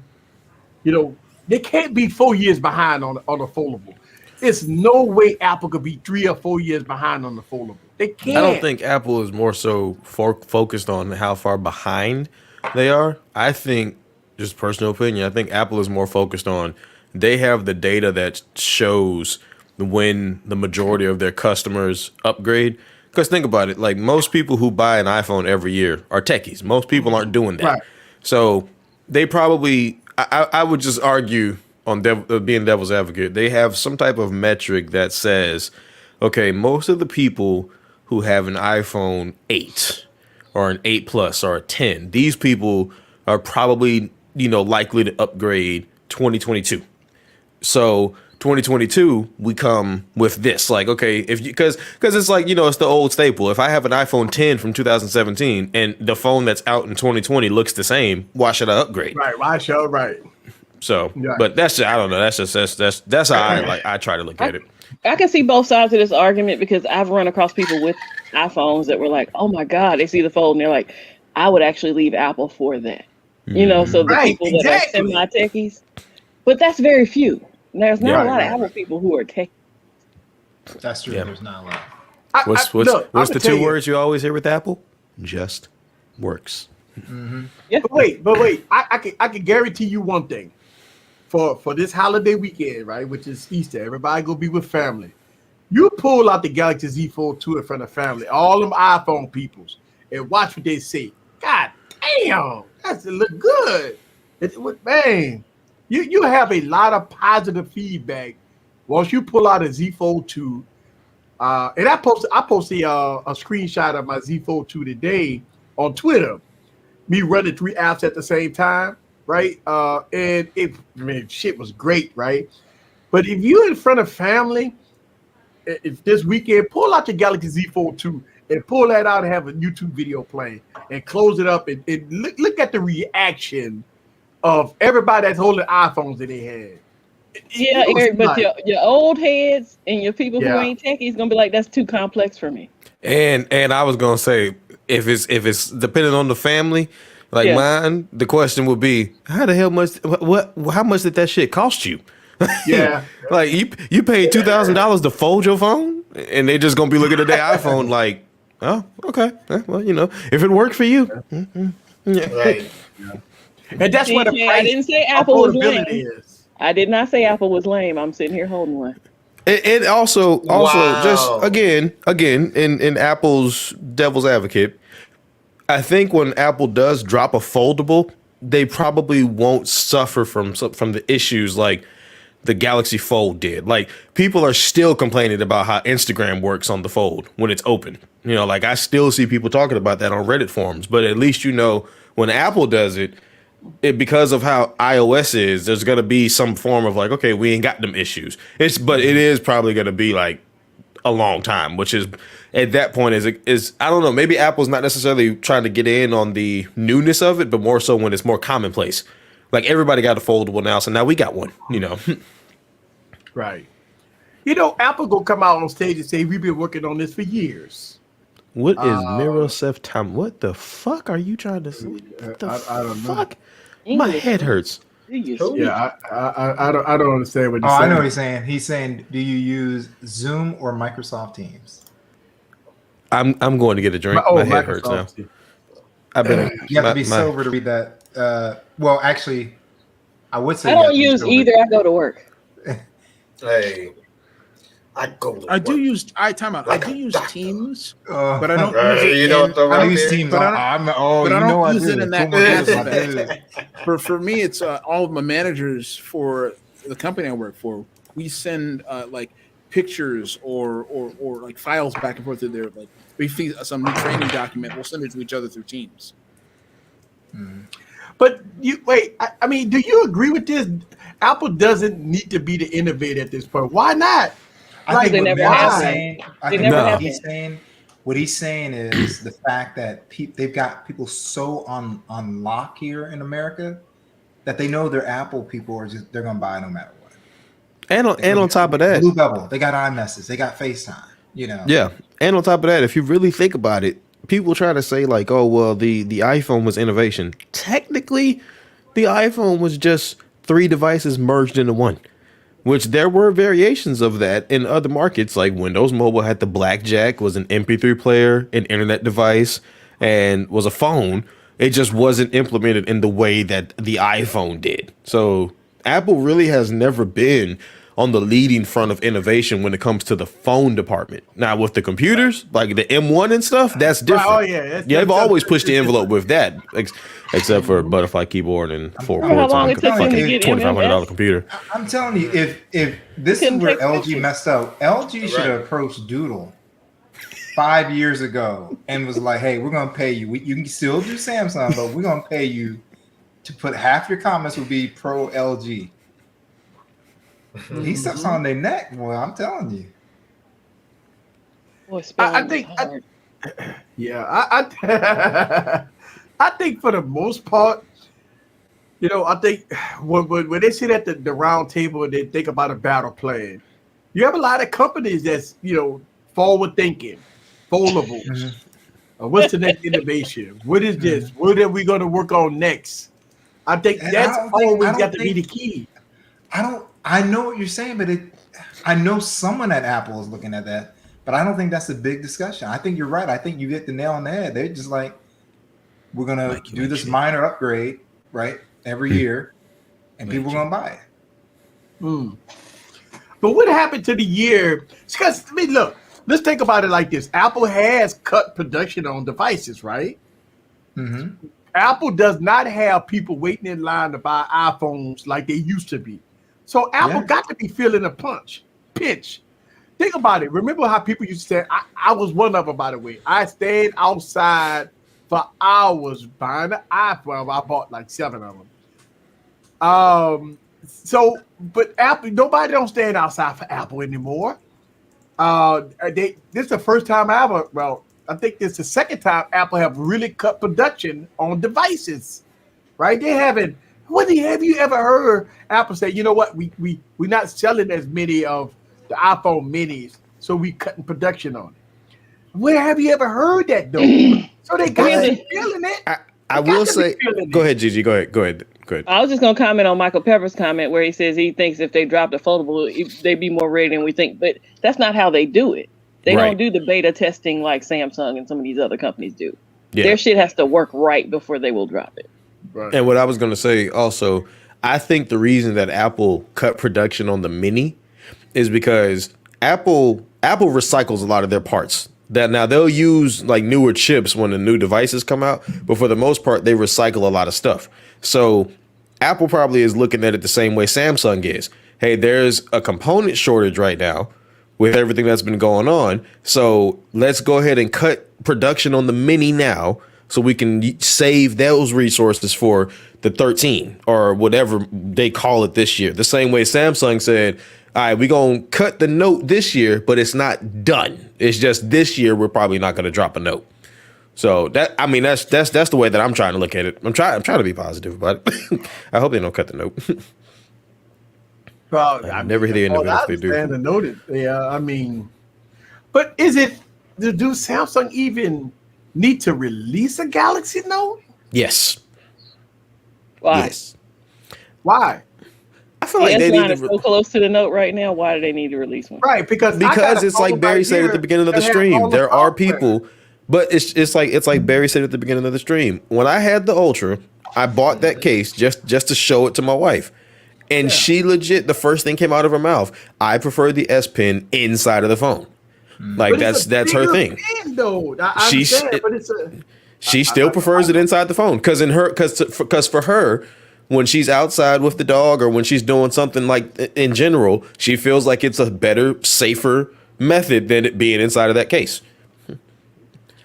they can't be 4 years behind on the foldable. It's no way Apple could be 3 or 4 years behind on the foldable. They can't. I don't think Apple is more so focused on how far behind they are. I think, just personal opinion, I think Apple is more focused on they have the data that shows when the majority of their customers upgrade. Because think about it, like most people who buy an iPhone every year are techies. Most people aren't doing that. Right. So they probably, I would just argue on being devil's advocate, they have some type of metric that says, okay, most of the people who have an iPhone 8 or an 8 Plus or a 10, these people are probably, likely to upgrade 2022. So 2022, we come with this, like, okay, because it's like, it's the old staple. If I have an iPhone 10 from 2017 and the phone that's out in 2020 looks the same, why should I upgrade? Right. Why should right? So, but that's just, I don't know. That's just that's how I try to look at it. I can see both sides of this argument because I've run across people with iPhones that were like, "Oh my God," they see the fold and they're like, "I would actually leave Apple for that." So the people that are semi-techies, but that's very few. There's not a lot of Apple people who are tech. That's true. Yeah. There's not a lot. What's the two words you always hear with Apple? Just works. Mm-hmm. Yeah. But wait. I can guarantee you one thing. For this holiday weekend, right, which is Easter, everybody gonna be with family. You pull out the Galaxy Z Fold 2 in front of family, all them iPhone peoples, and watch what they say. God damn, that's look good. Man, you have a lot of positive feedback once you pull out a Z Fold 2. And I posted a screenshot of my Z Fold 2 today on Twitter. Me running 3 apps at the same time. Right. And shit was great. Right. But if you're in front of family if this weekend, pull out your Galaxy Z Fold 2 and pull that out and have a YouTube video playing and close it up and look at the reaction of everybody that's holding iPhones that they had. Yeah, Eric, but your old heads and your people who ain't techies gonna be like, that's too complex for me. And I was gonna say, if it's depending on the family, like mine, the question would be, how much did that shit cost you? Yeah. Like you paid $2,000 to fold your phone, and they just gonna be looking at their iPhone like, oh, okay, well, if it worked for you, yeah. Right. And that's what the I didn't say Apple was lame. I did not say Apple was lame. I'm sitting here holding one. And also just again in Apple's devil's advocate, I think when Apple does drop a foldable, they probably won't suffer from the issues like the Galaxy Fold did. Like, people are still complaining about how Instagram works on the Fold when it's open. Like, I still see people talking about that on Reddit forums, but at least when Apple does it, because of how iOS is, there's gonna be some form of like, okay, we ain't got them issues. But it is probably gonna be like a long time, which is at that point is I don't know. Maybe Apple's not necessarily trying to get in on the newness of it, but more so when it's more commonplace. Like, everybody got a foldable now, so now we got one. Right. Apple gonna come out on stage and say we've been working on this for years. What is Mirosef time? What the fuck are you trying to say? I don't know. My head hurts. Yeah, I don't understand what you're saying. I know what he's saying. He's saying, do you use Zoom or Microsoft Teams? I'm going to get a drink. My head hurts now. You have to be sober to read that. Well, actually, I would say I don't use either. I go to work. Hey, I do use Teams, but I don't use it. I use Teams. I don't use it in that. For me, it's all of my managers for the company I work for. We send like pictures or like files back and forth to their, like, we see some new training document. We'll send it to each other through Teams. But I mean, do you agree with this? Apple doesn't need to be the innovator at this point. Why not? I think what he's saying is the fact that they've got people so on lock here in America that they know their Apple people they're gonna buy no matter what. And on top of that, Blue Bubble, they got iMessage, they got FaceTime. Yeah, and on top of that, if you really think about it, people try to say like, oh well, the iPhone was innovation. Technically, the iPhone was just 3 devices merged into one. Which there were variations of that in other markets, like Windows Mobile had the Blackjack, was an MP3 player, an internet device, and was a phone. It just wasn't implemented in the way that the iPhone did. So Apple really has never been on the leading front of innovation when it comes to the phone department. Now with the computers, like the M1 and stuff, that's different. Oh yeah, they've always pushed the envelope with that, except for butterfly keyboard and 4 ports on a $2,500 computer. I'm telling you, if this is where LG messed up, LG should have approached Doodle 5 years ago and was like, "Hey, we're gonna pay you. You can still do Samsung, but we're gonna pay you to put half your comments will be pro LG." He steps on their neck, boy. I'm telling you. Boy, I think, I think for the most part, I think when they sit at the round table and they think about a battle plan, you have a lot of companies that's forward thinking, foldables. What's the next innovation? What is this? What are we going to work on next? I think that's always got to be the key. I know what you're saying, but I know someone at Apple is looking at that, but I don't think that's a big discussion. I think you're right. I think you hit the nail on the head. They're just like, we're gonna do this minor upgrade, right, every year, and people are gonna buy it. But what happened to the year? Because look, let's think about it like this: Apple has cut production on devices, right? Mm-hmm. Apple does not have people waiting in line to buy iPhones like they used to be. So Apple got to be feeling a pinch. Think about it. Remember how people used to say, I was one of them, by the way. I stayed outside for hours buying an iPhone. I bought like 7 of them. But Apple, nobody don't stand outside for Apple anymore. This is the first time I ever. Well, I think this is the second time Apple have really cut production on devices. Right? They haven't. Have you ever heard Apple say, you know what, we're not selling as many of the iPhone minis, so we cutting production on it. Where have you ever heard that though? So they got to be feeling it. I will say, go ahead, Gigi. Go ahead. I was just going to comment on Michael Pepper's comment where he says he thinks if they dropped a foldable, they'd be more ready than we think. But that's not how they do it. They don't do the beta testing like Samsung and some of these other companies do. Yeah. Their shit has to work right before they will drop it. Right. And what I was going to say also, I think the reason that Apple cut production on the Mini is because Apple recycles a lot of their parts. That now they'll use like newer chips when the new devices come out, but for the most part, they recycle a lot of stuff. So Apple probably is looking at it the same way Samsung is. Hey, there's a component shortage right now with everything that's been going on. So let's go ahead and cut production on the Mini now so we can save those resources for the 13 or whatever they call it this year. The same way Samsung said, all right, we're going to cut the Note this year, but it's not done. It's just this year we're probably not going to drop a Note. So that's the way that I'm trying to look at it. I'm trying to be positive about it. I hope they don't cut the Note. Well, I never hear the end of it if they do. The Note, but do Samsung even need to release a Galaxy Note? Yes. Why? Yes. Why? I feel like they need to so close to the Note right now. Why do they need to release one? Right, because it's like Barry said at the beginning of the stream. There are people, but it's like Barry said at the beginning of the stream. When I had the Ultra, I bought that case just to show it to my wife, and she legit the first thing came out of her mouth. I prefer the S Pen inside of the phone. Like that's her thing. Pen, though. She still prefers it inside the phone because for her, when she's outside with the dog or when she's doing something like in general, she feels like it's a better, safer method than it being inside of that case.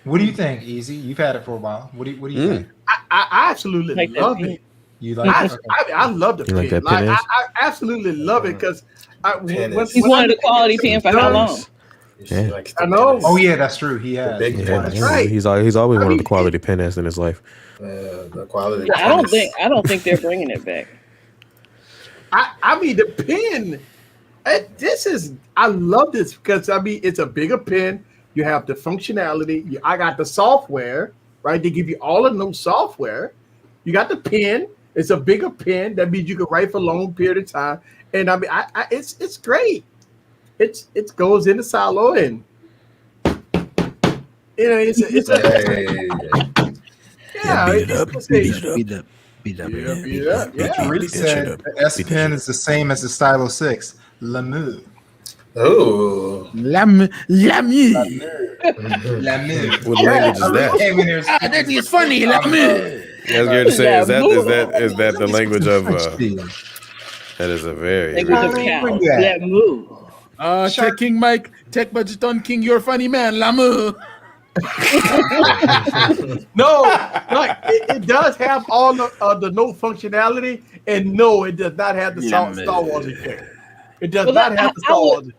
What do you think, Easy? You've had it for a while. What do you think? I absolutely love it. You like it? I love the pen. Like that pen? I absolutely love it because he's wanted a quality pen for how long? Yeah. I know. Oh yeah, that's true. He has. That's right. He's always wanted the quality pen S in his life. The quality. I don't think they're bringing it back. I mean the pen. I love this because it's a bigger pen. You have the functionality. I got the software, right? They give you all of no software. You got the pen. It's a bigger pen. That means you can write for a long period of time. And it's great. It goes in the silo and it's beat up. Yeah. Really said the S Pen is the same as the Stylo 6. L'amour. Oh, L'amour. What language is that? That is funny. L'amour. I was going to say, is that the language of? That is a very. Tech King Mike, Tech Budget on King, you're a funny man. L'amour. No, it does have all the Note functionality, and no, it does not have the Star Wars effect. It does not have the Star Wars effect.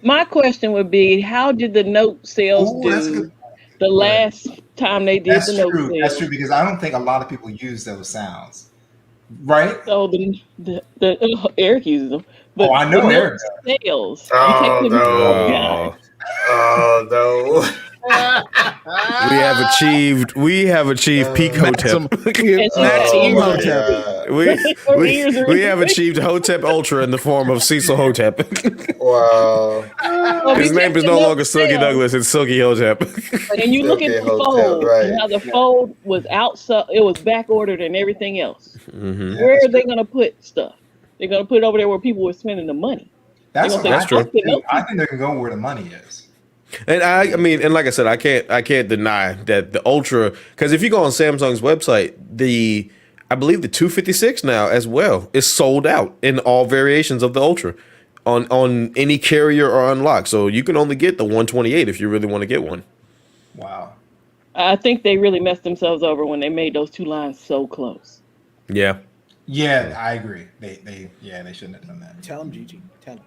My question would be, how did the Note sales do the last time they did the Note sales? That's true, because I don't think a lot of people use those sounds. Right? So the Eric uses them. But I know Eric sales. Oh no. We have achieved peak Hotep. We have achieved Hotep Ultra in the form of Cecil Hotep. Wow. His name is no longer Silky Douglas, it's Silky Hotep. And you look at the Fold, and how the Fold was it was back ordered and everything else. Mm-hmm. Where are they gonna put stuff? They're gonna put it over there where people were spending the money. That's true. I think they can go where the money is. And I mean, and like I said, I can't deny that the Ultra, because if you go on Samsung's website, I believe the 256 now as well is sold out in all variations of the Ultra on any carrier or unlock. So you can only get the 128 if you really want to get one. Wow. I think they really messed themselves over when they made those two lines so close. Yeah. Yeah, I agree. They shouldn't have done that. Tell them, Gigi. Tell them.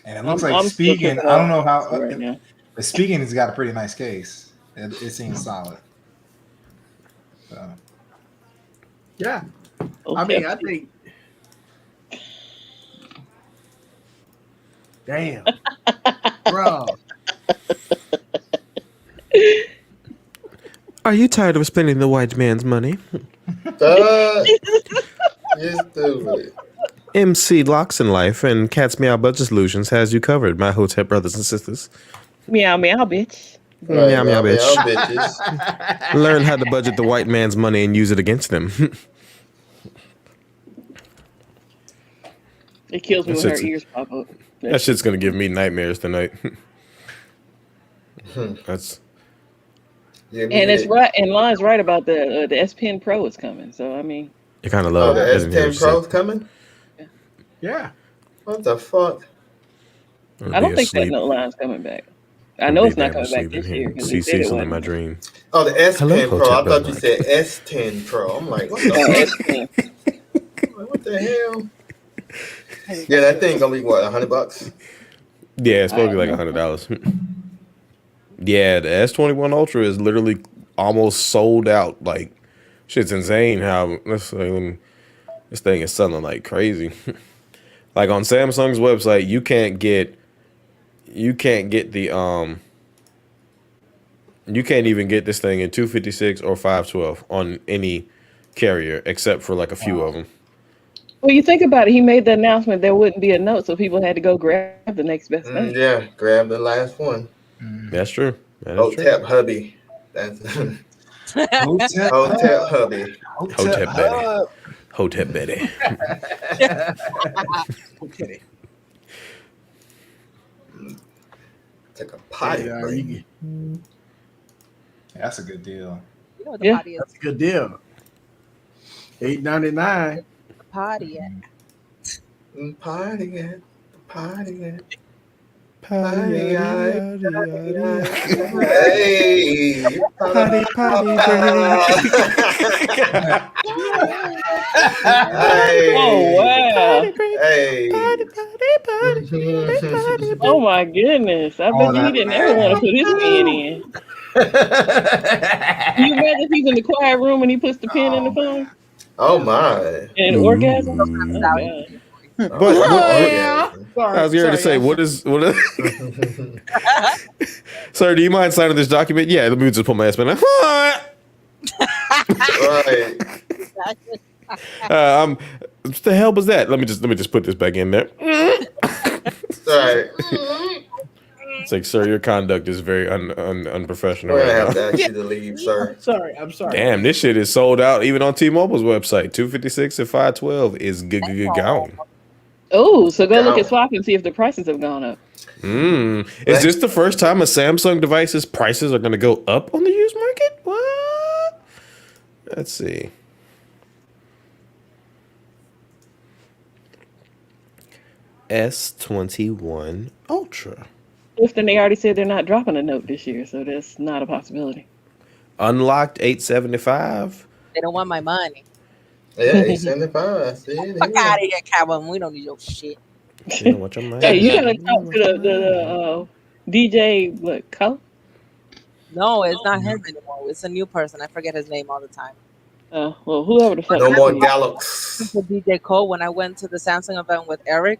And it looks like Spigen. I don't know how. Right now. But Spigen has got a pretty nice case. It seems solid. So. Yeah. Okay. I mean, I think. Damn. Bro. Are you tired of spending the white man's money? You're stupid. MC Locks in Life and Cat's Meow Budget Solutions has you covered, my Hotep brothers and sisters. Meow, meow, bitch. Right, meow, meow, bitch. Bitches. Learn how to budget the white man's money and use it against them. It kills me when her ears pop up. That shit's gonna give me nightmares tonight. That's. And it's right. And Lon's right about the S Pen Pro is coming. So I mean, you kind of love the S10 Pro's coming. Yeah. What the fuck? I don't think that line's coming back. I know it's not coming back this year. See Cecil in my dream. Oh, the S10 Pro. I thought you said S10 Pro. I'm like, what the fuck? What the hell? Yeah, that thing gonna be what, $100? Yeah, it's supposed to be like $100. Yeah, the S21 Ultra is literally almost sold out. Like, shit's insane how this thing is selling like crazy. Like on Samsung's website, you can't get the you can't even get this thing in 256 or 512 on any carrier except for like a few of them. Well, you think about it. He made the announcement there wouldn't be a note, so people had to go grab the next best thing. Yeah, grab the last one. That's true. Hotep hubby. That's Hotep hubby. Hotep Betty. Hotep Betty. Okay. Take a potty break. That's a good deal. You know what the potty is? That's a good deal. $8.99. Party at. Party at. Party at. Party, Hey, party, Oh wow! Hey. Oh my goodness! I bet you didn't ever want to put his pen in. Can you imagine if he's in the quiet room and he puts the pen in the phone? Oh my! And an orgasm. But I was going to say, what is? Sir, do you mind signing this document? Yeah, let me just put my ass in. Right. What the hell was that? Let me just put this back in there. Sorry. It's like, sir, your conduct is very unprofessional. We're gonna have to ask you to leave, sir. I'm sorry. Damn, this shit is sold out even on T-Mobile's website. 256 and 512 is gone. Oh, so go look at Swap and see if the prices have gone up. Is this the first time a Samsung device's prices are going to go up on the used market? What? Let's see. S21 Ultra. Clifton, they already said they're not dropping a note this year, so that's not a possibility. Unlocked $875. They don't want my money. Yeah, $875. Fuck out of here, Calvin. We don't need your shit. You don't want your money. Hey, you gotta talk to the DJ. What, Co? No, it's not him anymore. It's a new person. I forget his name all the time. Well, whoever the fuck. No more Galax. DJ Cole when I went to the Samsung event with Eric,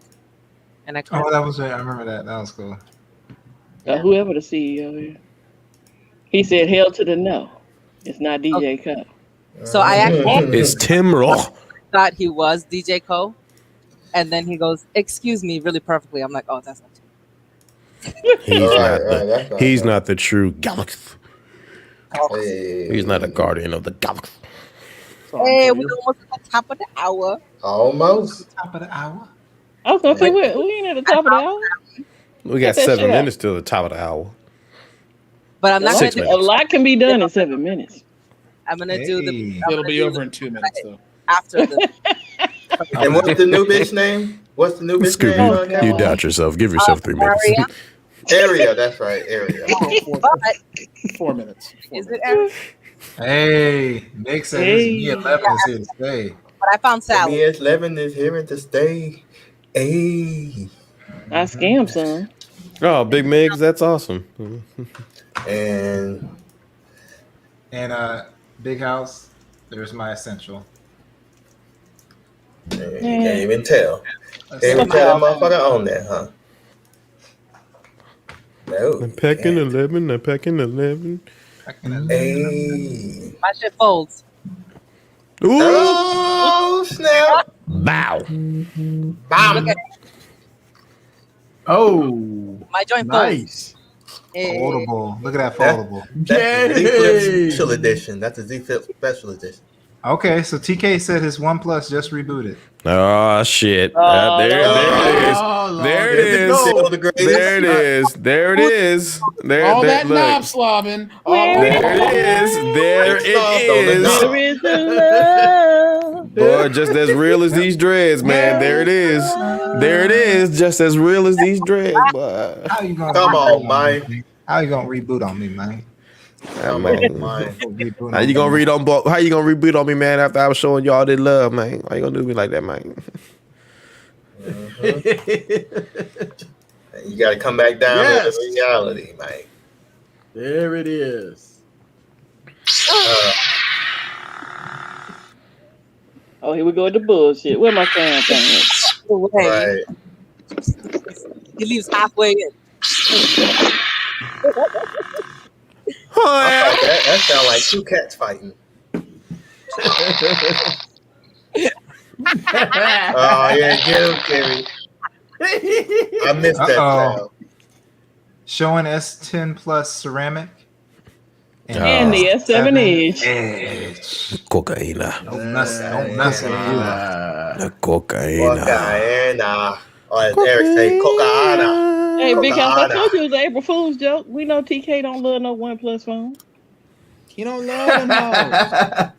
and I. Oh, that was it. I remember that. That was cool. Whoever the CEO is. He said, "Hell to the no." It's not DJ Co. So I actually It's Tim Roth. thought he was DJ Cole, and then he goes, "Excuse me," really perfectly. I'm like, "Oh, that's not Tim. He's not the true Galaxy. Hey. He's not a guardian of the Galaxy. Hey, we're almost at the top of the hour. Almost. Top of the hour. I was gonna say, we ain't at the top of the hour. We got 7 minutes till the top of the hour. But I'm not going to. A lot can be done in 7 minutes. I'm gonna do the. It'll be over in 2 minutes though. After the. And what's the new bitch name? What's the new bitch name? Scooby, you doubt yourself. Give yourself 3 minutes. Area, that's right. Area. 4 minutes. Is it Eric? Hey, Nick said this Me11 is here to stay. But I found Sally. Me11 is here to stay. Hey. I scammed some. Oh, Big Migs, that's awesome. And Big House, there's my essential. you can't even tell. Let's Can't even see. tell that motherfucker on there, huh? No. I'm packing 11. I'm packing 11. Hey. My shit folds. Ooh. Oh, snap. Bow. Bam. Oh, My joint nice. Foldable. Look at that foldable. That's the Z Flip Special Edition. That's the Z Flip Special Edition. Okay, so TK said his OnePlus just rebooted. Oh shit! Oh, there it is. Lord. There it is. There it is. There it is. There. All there, that look. knob slobbing. There it is. There it is. There is a love. Boy, just as real as these dreads, man. There it is. There it is. Just as real as these dreads, boy. How you gonna Come reboot on, man. How you gonna reboot on me, man? Come on, man. How you gonna read on? How you gonna reboot on me, man? After I was showing y'all that love, man. Why you gonna do me like that, man? You got to come back down to reality, man. There it is. Oh, here we go with the bullshit. Where my fan thing? Right. He leaves halfway in. That sounds like two cats fighting. Oh, yeah, get him, Kimmy. I missed that sound. Showing S10 Plus ceramic. And the S7 Edge. Cocaína. Don't mess with La cocaína. Cocaína. Or as Eric say, cocaína. Hey, Big House, I told you it was an April Fool's joke. We know TK don't love no OnePlus phone. He don't love them hoes.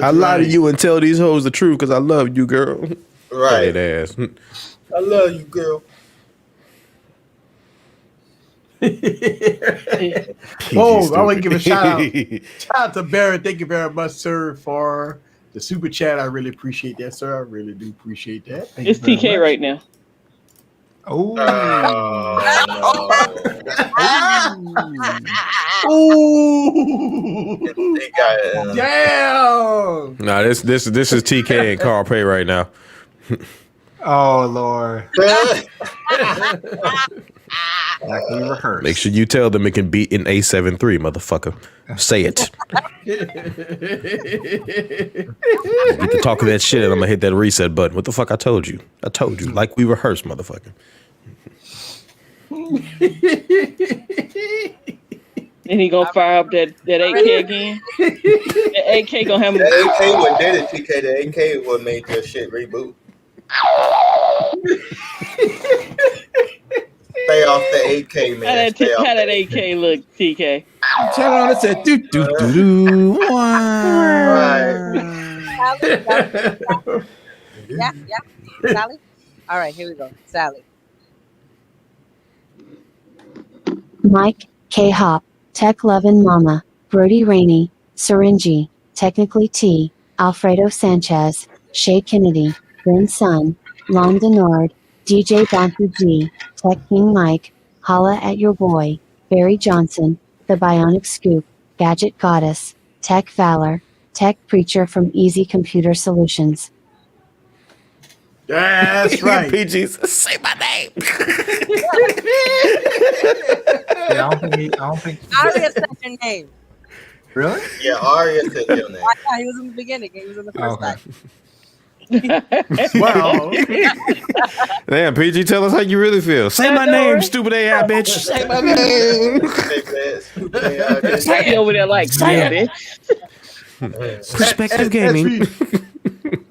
I lie to you and tell these hoes the truth because I love you, girl. Right. Ass. I love you, girl. Oh, I want to give a shout out. Shout out to Barrett. Thank you very much, sir, for the super chat. I really appreciate that, sir. I really do appreciate that. Thank It's you very TK much. right now. Oh. Ooh. Damn. Nah, this is TK and Carl Pay right now. Oh Lord. Like we rehearsed. Make sure you tell them it can beat an A7 III, motherfucker. Say it. Get to talking that shit and I'm gonna hit that reset button. What the fuck I told you? I told you. Like we rehearsed, motherfucker. And he gonna fire up that AK again. That AK gonna have him. That AK what did it, TK. The AK what made your shit reboot. Stay off the AK, man. How that AK look, TK? Turn on it, said do do do do. Yeah. Sally? All right, here we go. Sally. Mike, K-Hop, Tech Lovin' Mama, Brody Rainey, Syringy, Technically T, Alfredo Sanchez, Shay Kennedy, Ben Sun, Lon Denard, DJ Bounty G, Tech King Mike, Holla at Your Boy, Barry Johnson, The Bionic Scoop, Gadget Goddess, Tech Valor, Tech Preacher from Easy Computer Solutions. That's right. PG's say my name. Yeah, I don't think. Aria said your name. Really? Yeah, Aria said your name. I thought he was in the beginning. He was in the first time. Wow. Damn, PG, tell us how you really feel. Say my name, stupid AI bitch. Say my name. Say over there like, say it. Perspective gaming.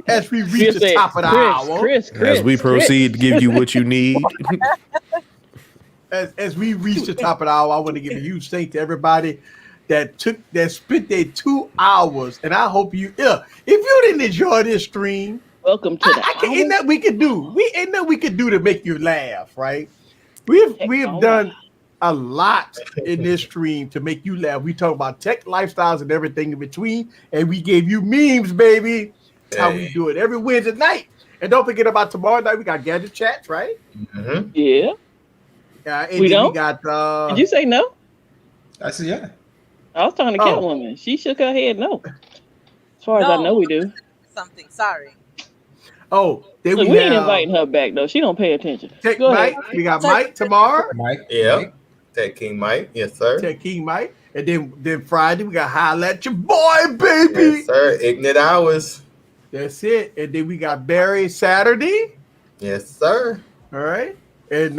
As we reach the top of the hour. As we proceed to give you what you need. As we reach the top of the hour, I want to give a huge thank to everybody that spent their 2 hours. And I hope you, if you didn't enjoy this stream, welcome to the ain't nothing we could do. Ain't nothing we could do to make you laugh, right? We have done a lot in this stream to make you laugh. We talk about tech lifestyles and everything in between, and we gave you memes, baby. That's how we do it every Wednesday night. And don't forget about tomorrow night. We got Gadget Chats, right? Mm-hmm. Yeah. And We then don't? we got. Did you say no? I said yeah. I was talking to Catwoman. She shook her head no. As far as I know, we do. Something. Sorry. Oh, then Look, we we ain't have inviting her back though. She don't pay attention. Tech Go Mike. ahead. We got Mike tomorrow. Mike. Yeah. Tech King Mike. Yes, sir. Tech King Mike. And then Friday we got Holla at Your Boy, baby. Yes, sir. Ignite Hours. That's it. And then we got Barry Saturday. Yes, sir. All right. And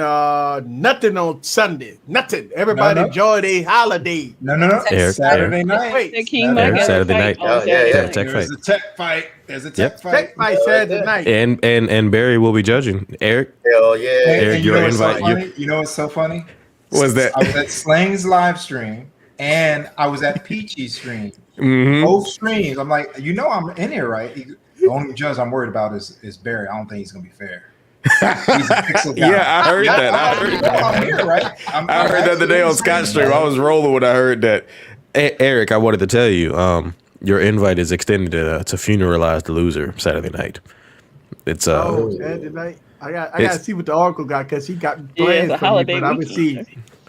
nothing on Sunday. Nothing. Everybody enjoy their holiday. No. Saturday night. Wait. Saturday night. Tech fight. There's a tech fight. There's a tech fight. Tech fight Saturday night. And Barry will be judging. Eric. Hell yeah. Eric, you know your what's so invite. funny? You know what's so funny? What's that? I was at Slang's live stream and I was at Peachy's stream. Mm-hmm. Both streams. I'm like, I'm in here, right? The only judge I'm worried about is Barry. I don't think he's gonna be fair. He's a pixel guy. Yeah, I heard that. I heard that. I'm here, right? I heard that the day on Scott's stream. I was rolling when I heard that. Eric, I wanted to tell you, your invite is extended to funeralize the loser Saturday night. It's Saturday night. I gotta see what the Oracle got because he got plans it's a for me, holiday but I would see.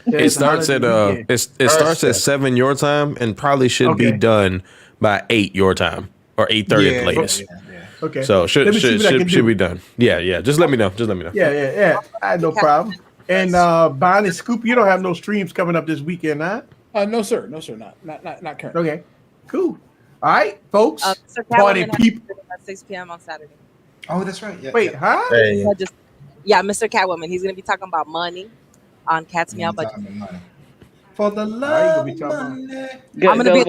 It starts at it starts at 7 your time and probably should be done by 8 your time or 8:30 at the latest. Okay. So should be done. Yeah. Just let me know. Yeah. I had no problem. And Bonnie Scoop, you don't have no streams coming up this weekend, huh? No, sir. Not currently. Okay. Cool. All right, folks. Party people at 6 p.m. on Saturday. Oh, that's right. Yeah, Wait, huh? Mr. Catwoman. He's gonna be talking about money on Cat's Meow Budget. For the love of money. I'm gonna be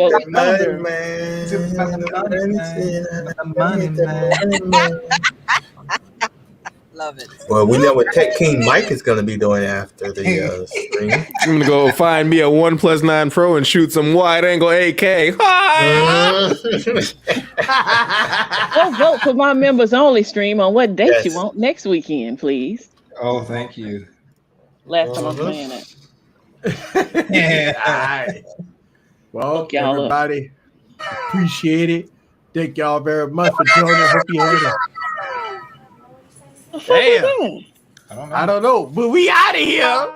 Love it. Well, we know what Tech King Mike is going to be doing after the stream. I'm gonna go find me a OnePlus 9 Pro and shoot some wide angle AK. Go vote for my members only stream on what date you want next weekend, please. Oh, thank you. Last time I'm saying it. Yeah. All right. Well, everybody, appreciate it. Thank y'all very much for joining. Hope you had it. Damn. I don't know, but we out of here.